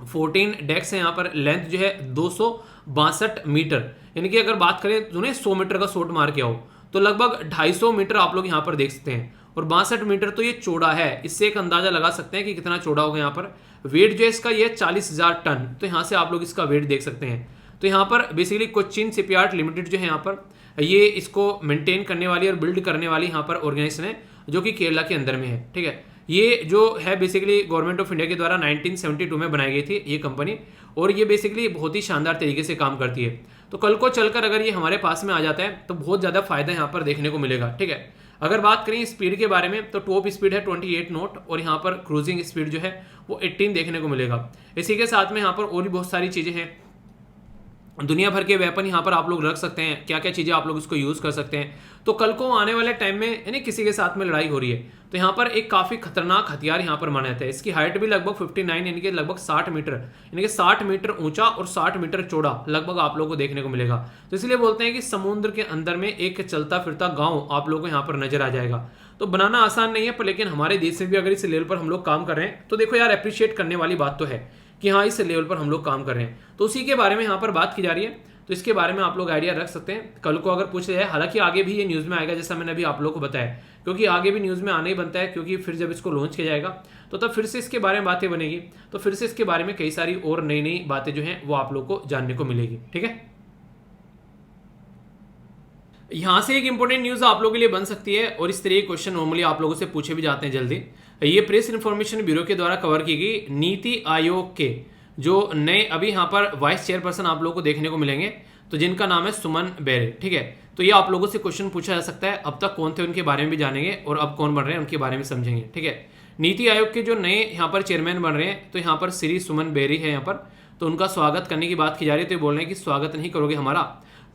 14 डेक्स है यहाँ पर, लेंथ जो है 262 मीटर, यानी कि अगर बात करें जो 100 मीटर का शॉट मार के आओ तो लगभग 250 मीटर आप लोग यहाँ पर देख सकते हैं, और 62 मीटर तो ये चौड़ा है। इससे एक अंदाजा लगा सकते हैं कि कितना चौड़ा होगा। यहाँ पर वेट जो है इसका ये 40,000 टन, तो यहाँ से आप लोग इसका वेट देख सकते हैं। तो यहाँ पर बेसिकली कोच्चिन शिपयार्ड लिमिटेड जो है यहाँ पर ये इसको मेंटेन करने वाली और बिल्ड करने वाली यहाँ पर ऑर्गेनाइजेशन है, जो कि केरला के अंदर में है, ठीक है। ये जो है बेसिकली गवर्नमेंट ऑफ इंडिया के द्वारा 1972 में बनाई गई थी ये कंपनी, और ये बेसिकली बहुत ही शानदार तरीके से काम करती है। तो कल को चलकर अगर ये हमारे पास में आ जाता है तो बहुत ज़्यादा फायदा यहाँ पर देखने को मिलेगा, ठीक है। अगर बात करें स्पीड के बारे में तो टॉप स्पीड है 28 नॉट, और यहाँ पर क्रूजिंग स्पीड जो है वो 18 देखने को मिलेगा। इसी के साथ में यहाँ पर और भी बहुत सारी चीज़ें हैं, दुनिया भर के वेपन यहाँ पर आप लोग रख सकते हैं, क्या क्या चीज़ें आप लोग इसको यूज़ कर सकते हैं। तो कल को आने वाले टाइम में यानी किसी के साथ में लड़ाई हो रही है तो यहाँ पर एक काफ़ी खतरनाक हथियार यहाँ पर माना जाता है। इसकी हाइट भी लगभग 59 यानी कि लगभग 60 मीटर, यानी कि 60 मीटर ऊंचा और 60 मीटर चौड़ा लगभग आप लोगों को देखने को मिलेगा। तो इसलिए बोलते हैं कि समुद्र के अंदर में एक चलता फिरता गाँव आप लोगों को यहाँ पर नजर आ जाएगा। तो बनाना आसान नहीं है, पर लेकिन हमारे देश में भी अगर इस लेवल पर हम लोग काम कर रहे हैं तो देखो यार अप्रिशिएट करने वाली बात तो है कि हाँ इस लेवल पर हम लोग काम कर रहे हैं। तो उसी के बारे में यहाँ पर बात की जा रही है, तो इसके बारे में आप लोग आइडिया रख सकते हैं कल को अगर पूछा जाए। हालांकि आगे भी ये न्यूज़ में आएगा जैसा मैंने अभी आप लोगों को बताया, क्योंकि आगे भी न्यूज़ में आना ही बनता है, क्योंकि फिर जब इसको लॉन्च किया जाएगा तो तब फिर से इसके बारे में बातें बनेगी, तो फिर से इसके बारे में कई सारी और नई नई बातें जो हैं वो आप लोग को जानने को मिलेगी, ठीक है। यहाँ से एक इंपॉर्टेंट न्यूज़ आप लोगों के लिए बन सकती है, और इस तरह के क्वेश्चन नॉर्मली आप लोगों से पूछे भी जाते हैं जल्दी। ये प्रेस इन्फॉर्मेशन ब्यूरो के द्वारा कवर की गई नीति आयोग के जो नए अभी यहाँ पर वाइस चेयरपर्सन आप लोगों को देखने को मिलेंगे, तो जिनका नाम है सुमन बेरे, ठीक है। तो ये आप लोगों से क्वेश्चन पूछा जा सकता है, अब तक कौन थे उनके बारे में भी जानेंगे और अब कौन बन रहे हैं उनके बारे में समझेंगे, ठीक है। नीति आयोग के जो नए यहाँ पर चेयरमैन बन रहे हैं तो यहाँ पर श्री सुमन बेरी है यहाँ पर, तो उनका स्वागत करने की बात की जा रही है। तो ये बोल रहे हैं कि स्वागत नहीं करोगे हमारा।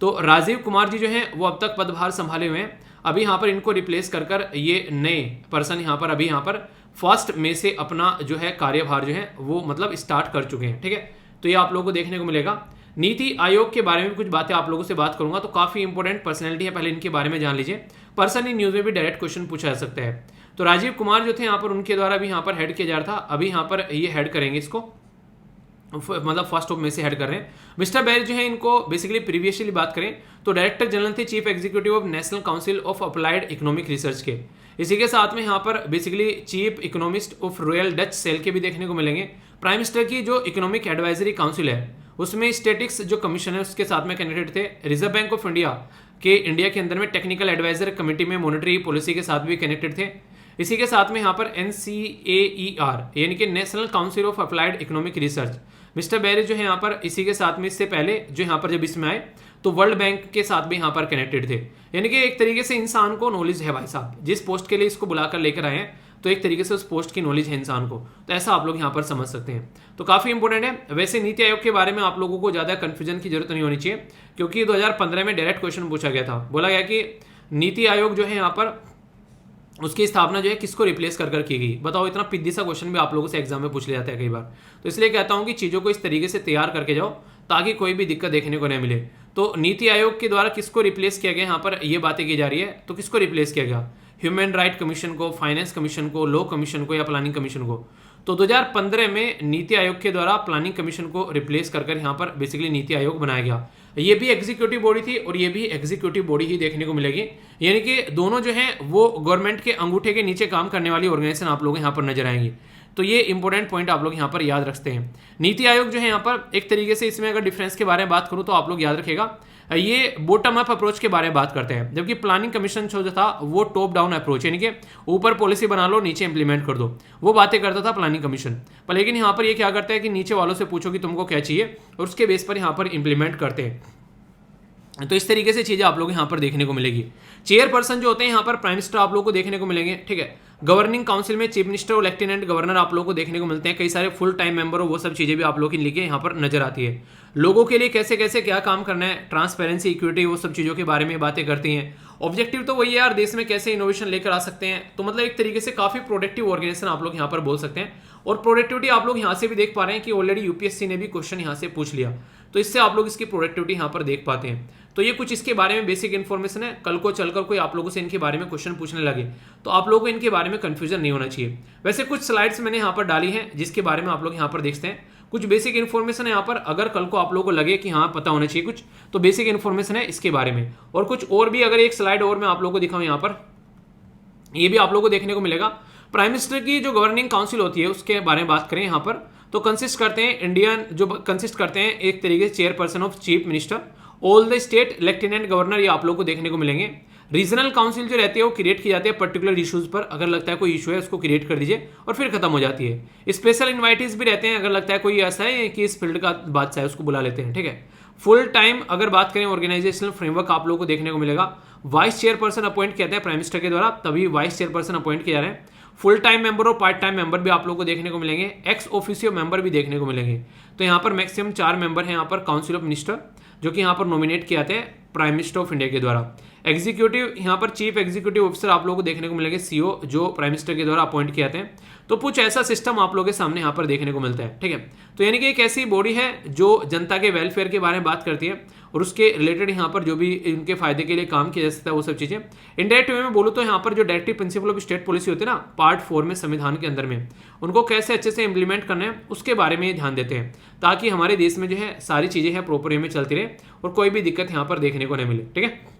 तो राजीव कुमार जी जो है वो अब तक पदभार संभाले हुए हैं, अभी यहाँ पर इनको रिप्लेस कर ये नए पर्सन यहाँ पर अभी यहाँ पर 1 मई से अपना जो है कार्यभार जो है वो मतलब स्टार्ट कर चुके हैं, ठीक है। तो ये आप लोगों को देखने को मिलेगा। नीति आयोग के बारे में कुछ बातें आप लोगों से बात करूंगा, तो काफी इंपॉर्टेंट पर्सनैलिटी है, पहले इनके बारे में जान लीजिए। पर्सन इन न्यूज में भी डायरेक्ट क्वेश्चन पूछा जा सकता है। तो राजीव कुमार जो थे यहाँ पर उनके द्वारा भी यहाँ पर हेड किया जा रहा था, अभी यहाँ पर ये हेड करेंगे इसको, मतलब फर्स्ट ऑफ में से हेड कर रहे हैं। मिस्टर बैरी जो है इनको बेसिकली प्रीवियसली बात करें तो डायरेक्टर जनरल थे, chief executive of National Council of Applied Economic Research के। इसी के साथ में यहाँ पर basically chief economist of Royal Dutch Shell के भी देखने को मिलेंगे। प्राइम मिनिस्टर की जो इकोनॉमिक एडवाइजरी काउंसिल है उसमें स्टेटिक्स जो कमीशन है उसके साथ में कैंडिडेट थे। रिजर्व बैंक ऑफ इंडिया के इंडिया के अंदर में टेक्निकल एडवाइजर कमेटी में मॉनेटरी पॉलिसी के साथ भी कनेक्टेड थे। इसी के साथ में यहाँ पर NCAER यानी कि National Council of Applied Economic Research, Mister Barry जो है यहाँ पर इसी के साथ में इससे पहले जो यहाँ पर जब इसमें आए तो वर्ल्ड बैंक के साथ भी यहाँ पर कनेक्टेड थे। यानी कि एक तरीके से इंसान को नॉलेज है भाई साहब, जिस पोस्ट के लिए इसको बुलाकर लेकर आए हैं तो एक तरीके से उस पोस्ट की नॉलेज है इंसान को, तो ऐसा आप लोग यहाँ पर समझ सकते हैं। तो काफ़ी इंपॉर्टेंट है। वैसे नीति आयोग के बारे में आप लोगों को ज़्यादा कन्फ्यूजन की जरूरत नहीं होनी चाहिए, क्योंकि 2015 में डायरेक्ट क्वेश्चन पूछा गया था। बोला गया कि नीति आयोग जो है यहाँ पर उसकी स्थापना जो है किसको रिप्लेस कर की गई। बताओ, इतना पिद्दी सा क्वेश्चन भी आप लोगों से एग्जाम में पूछ लिया जाता है कई बार। तो इसलिए कहता हूँ कि चीज़ों को इस तरीके से तैयार करके जाओ ताकि कोई भी दिक्कत देखने को नहीं मिले। तो नीति आयोग के द्वारा किसको रिप्लेस किया गया यहाँ पर ये बातें की जा रही है। तो किसको रिप्लेस किया गया? ह्यूमन राइट कमीशन को, फाइनेंस कमीशन को, लॉ कमीशन को या प्लानिंग कमीशन को। तो 2015 में नीति आयोग के द्वारा प्लानिंग कमीशन को रिप्लेस कर यहाँ पर बेसिकली नीति आयोग बनाया गया। ये भी एग्जीक्यूटिव बॉडी थी और ये भी एग्जीक्यूटिव बॉडी ही देखने को मिलेगी, यानी कि दोनों जो है वो गवर्नमेंट के अंगूठे के नीचे काम करने वाली ऑर्गेनाइजेशन आप लोग यहाँ पर नजर आएंगी। तो ये इंपॉर्टेंट पॉइंट आप लोग यहाँ पर याद रखते हैं। नीति आयोग जो है यहाँ पर एक तरीके से इसमें अगर डिफरेंस के बारे में बात करूँ तो आप लोग याद रखेगा ये बॉटम अप अप्रोच के बारे में बात करते हैं, जबकि प्लानिंग कमीशन जो था वो टॉप डाउन अप्रोच, यानी कि ऊपर पॉलिसी बना लो नीचे इंप्लीमेंट कर दो, वो बातें करता था प्लानिंग कमीशन। पर लेकिन यहाँ पर ये क्या करता है कि नीचे वालों से पूछो कि तुमको क्या चाहिए और उसके बेस पर यहाँ पर इंप्लीमेंट करते हैं। तो इस तरीके से चीज़ें आप लोग यहाँ पर देखने को मिलेगी। चेयरपर्सन जो होते हैं यहाँ पर प्राइम मिनिस्टर आप लोग को देखने को मिलेंगे, ठीक है। गवर्निंग काउंसिल में चीफ मिनिस्टर और लेफ्टिनेंट गवर्नर आप लोगों को देखने को मिलते हैं। कई सारे फुल टाइम मेंबर हो, वो सब चीज़ें भी आप लोग की लिखे यहाँ पर नजर आती है। लोगों के लिए कैसे कैसे क्या काम करना है, ट्रांसपेरेंसी, इक्विटी, वो सब चीज़ों के बारे में बातें करती हैं। ऑब्जेक्टिव तो वही है यार, देश में कैसे इनोवेशन लेकर आ सकते हैं। तो मतलब एक तरीके से काफ़ी प्रोडक्टिव ऑर्गेनाइजेशन आप लोग यहाँ पर बोल सकते हैं। और प्रोडक्टिविटी आप लोग यहाँ से भी देख पा रहे हैं कि ऑलरेडी यूपीएससी ने भी क्वेश्चन यहाँ से पूछ लिया, तो इससे आप लोग इसकी प्रोडक्टिविटी यहाँ पर देख पाते हैं। तो ये कुछ इसके बारे में बेसिक इन्फॉर्मेशन है। कल को चलकर कोई आप लोगों से इनके बारे में क्वेश्चन पूछने लगे तो आप लोगों को इनके बारे में कंफ्यूजन नहीं होना चाहिए। वैसे कुछ स्लाइड्स मैंने यहाँ पर डाली हैं जिसके बारे में आप लोग यहाँ पर देखते हैं। कुछ बेसिक इन्फॉर्मेशन है यहाँ पर, अगर कल को आप लोगों को लगे कि हाँ पता होना चाहिए कुछ, तो बेसिक इन्फॉर्मेशन है इसके बारे में। और कुछ और भी अगर एक स्लाइड और मैं आप लोगों को दिखाऊं यहाँ पर, ये भी आप लोगों को देखने को मिलेगा। प्राइम मिनिस्टर की जो गवर्निंग काउंसिल होती है उसके बारे में बात करें यहाँ पर, तो कंसिस्ट करते हैं इंडियन जो कंसिस्ट करते हैं एक तरीके से chairperson of chief minister, all the state lieutenant governor, ये आप लोग को देखने को मिलेंगे। रीजनल काउंसिल जो रहती है वो क्रिएट की जाती है पर्टिकुलर इश्यूज पर, अगर लगता है कोई इशू है उसको क्रिएट कर दीजिए और फिर खत्म हो जाती है। स्पेशल इन्वाइटीज भी रहते हैं, अगर लगता है कोई ऐसा है कि इस फील्ड का बादशाह है उसको बुला लेते हैं, ठीक है। फुल टाइम अगर बात करें ऑर्गेनाइजेशनल फ्रेमवर्क आप लोगों को देखने को मिलेगा। वाइस चेयरपर्सन अपॉइंट किया है प्राइम मिनिस्टर के द्वारा, तभी वाइस चेयरपर्सन अपॉइंट किए जा रहे हैं। फुल टाइम मेंबर और पार्ट टाइम मेंबर भी आप लोगों को देखने को मिलेंगे। एक्स ऑफिसियो मेंबर भी देखने को मिलेंगे। तो यहाँ पर मैक्सिमम 4 मेंबर हैं यहाँ पर काउंसिल ऑफ मिनिस्टर, जो कि यहाँ पर नॉमिनेट किए जाते हैं प्राइम मिनिस्टर ऑफ इंडिया के द्वारा। एग्जीक्यूटिव यहाँ पर चीफ एग्जीक्यूटिव ऑफिसर आप लोगों को देखने को मिलेंगे, सीओ, जो प्राइम मिनिस्टर के द्वारा अपॉइंट किए जाते हैं। तो कुछ ऐसा सिस्टम आप लोगों के सामने यहाँ पर देखने को मिलता है, ठीक है। तो यानी कि एक ऐसी बॉडी है जो जनता के वेलफेयर के बारे में बात करती है और उसके रिलेटेड यहाँ पर जो भी इनके फायदे के लिए काम किया जा सकता है वो सब चीज़ें। इनडायरेक्ट वे में बोलूँ तो यहाँ पर जो directive principle of state policy होती है ना, पार्ट 4 में संविधान के अंदर में, उनको कैसे अच्छे से इंप्लीमेंट करना है उसके बारे में ध्यान देते हैं, ताकि हमारे देश में जो है सारी चीज़ें हैं प्रॉपर वे में चलती रहे और कोई भी दिक्कत यहाँ पर देखने को नहीं मिले, ठीक है।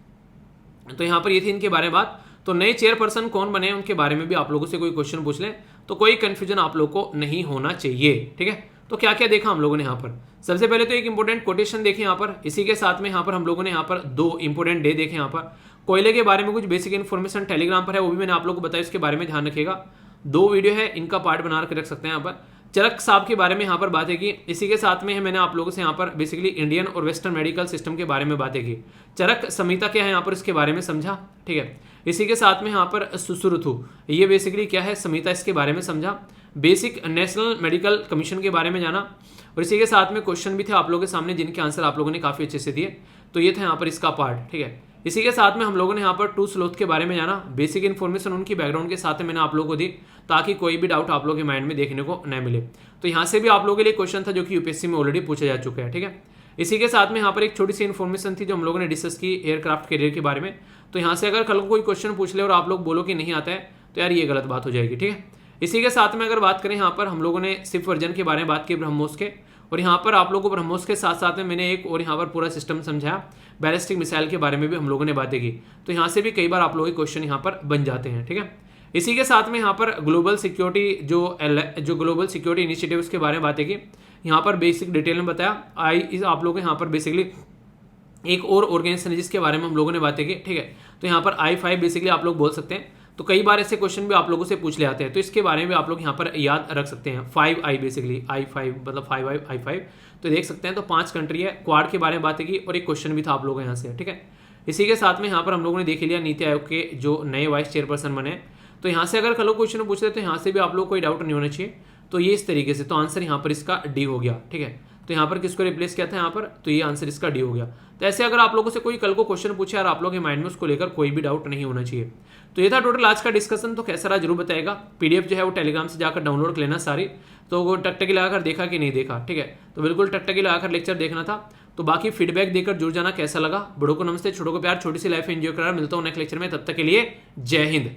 तो यहाँ पर ये थी इनके बारे में बात। तो नए चेयरपर्सन कौन बने उनके बारे में भी आप लोगों से कोई क्वेश्चन पूछ लें तो कोई कंफ्यूजन आप लोगों को नहीं होना चाहिए, ठीक है। तो क्या क्या देखा हम लोगों ने यहाँ पर, सबसे पहले तो एक इंपॉर्टेंट कोटेशन देखे यहाँ पर। इसी के साथ में यहाँ पर हम लोगों ने यहाँ पर 2 इंपॉर्टेंट डे देखे। यहाँ पर कोयले के बारे में कुछ बेसिक इन्फॉर्मेशन टेलीग्राम पर है, वो भी मैंने आप लोगों को बताया, इसके बारे में ध्यान रखिएगा। 2 वीडियो है, इनका पार्ट बना के रख सकते हैं। यहाँ पर चरक साहब के बारे में यहाँ पर बातें की। इसी के साथ में मैंने आप लोगों से यहाँ पर बेसिकली इंडियन और वेस्टर्न मेडिकल सिस्टम के बारे में बातें की। चरक संहिता क्या है यहाँ पर इसके बारे में समझा, ठीक है। इसी के साथ में यहाँ पर सुश्रुतु, ये बेसिकली क्या है संहिता, इसके बारे में समझा। बेसिक नेशनल मेडिकल कमीशन के बारे में जाना। और इसी के साथ में क्वेश्चन भी थे आप लोगों के सामने जिनके आंसर आप लोगों ने काफ़ी अच्छे से दिए। तो ये था यहाँ पर इसका पार्ट, ठीक है। इसी के साथ में हम लोगों ने यहाँ पर 2 स्लोथ के बारे में जाना। बेसिक इन्फॉर्मेशन उनकी बैकग्राउंड के साथ में मैंने आप लोगों को दी, ताकि कोई भी डाउट आप लोगों के माइंड में देखने को न मिले। तो यहाँ से भी आप लोगों के लिए क्वेश्चन था जो कि यूपीएससी में ऑलरेडी पूछा जा चुका है, ठीक है। इसी के साथ में यहाँ पर एक छोटी सी इन्फॉर्मेशन थी जो हम लोगों ने डिस्कस की एयरक्राफ्ट कैरियर के बारे में। तो यहाँ से अगर कल को कोई क्वेश्चन पूछ ले और आप लोग बोलो कि नहीं आता है तो यार ये गलत बात हो जाएगी, ठीक है। इसी के साथ में अगर बात करें यहाँ पर हम लोगों ने सिर्फ वर्जन के बारे में बात की ब्रह्मोस के, और यहाँ पर आप लोगों को ब्रह्मोस के साथ साथ में मैंने एक और यहाँ पर पूरा सिस्टम समझाया, बैलिस्टिक मिसाइल के बारे में भी हम लोगों ने बातें की। तो यहाँ से भी कई बार आप लोगों के क्वेश्चन यहाँ पर बन जाते हैं, ठीक है। इसी के साथ में यहाँ पर ग्लोबल सिक्योरिटी जो ग्लोबल सिक्योरिटी इनिशिएटिव्स के बारे में बातें की, यहाँ पर बेसिक डिटेल में बताया। आप लोगों को यहाँ पर बेसिकली एक और ऑर्गेनाइजेशन जिसके बारे में हम लोगों ने बातें की, ठीक है। तो यहाँ पर I5 बेसिकली आप लोग बोल सकते हैं। तो कई बार ऐसे क्वेश्चन भी आप लोगों से पूछ ले आते हैं, तो इसके बारे में भी आप लोग यहाँ पर याद रख सकते हैं। 5I बेसिकली I5 मतलब 5I तो देख सकते हैं। तो 5 कंट्री है, क्वाड के बारे में बातें की और एक क्वेश्चन भी था आप लोगों यहाँ से, ठीक है। इसी के साथ में यहाँ पर हम लोगों ने देख लिया नीति आयोग के जो नए वाइस चेयरपर्सन बने। तो यहाँ से अगर कल क्वेश्चन पूछ रहे तो यहाँ से भी आप लोग को कोई डाउट नहीं होना चाहिए। तो ये इस तरीके से, तो आंसर यहाँ पर इसका डी हो गया, ठीक है। तो यहाँ पर किसको रिप्लेस किया था यहाँ पर, तो ये आंसर इसका डी हो गया। तो ऐसे अगर आप लोगों से कोई कल को क्वेश्चन पूछे और आप लोगों के माइंड में उसको लेकर कोई भी डाउट नहीं होना चाहिए। तो ये था टोटल आज का डिस्कशन। तो कैसा रहा जरूर बताएगा। पीडीएफ जो है वो टेलीग्राम से जाकर डाउनलोड कर लेना सारी। तो वो टकटकी लगाकर देखा कि नहीं देखा, ठीक है। तो बिल्कुल टकटकी लगाकर लेक्चर देखना था। तो बाकी फीडबैक देकर जुड़ जाना कैसा लगा। बड़ों को नमस्ते, छोटों को प्यार, छोटी सी लाइफ एंजॉय करा। मिलता हूँ नेक्स्ट लेक्चर में, तब तक के लिए जय हिंद।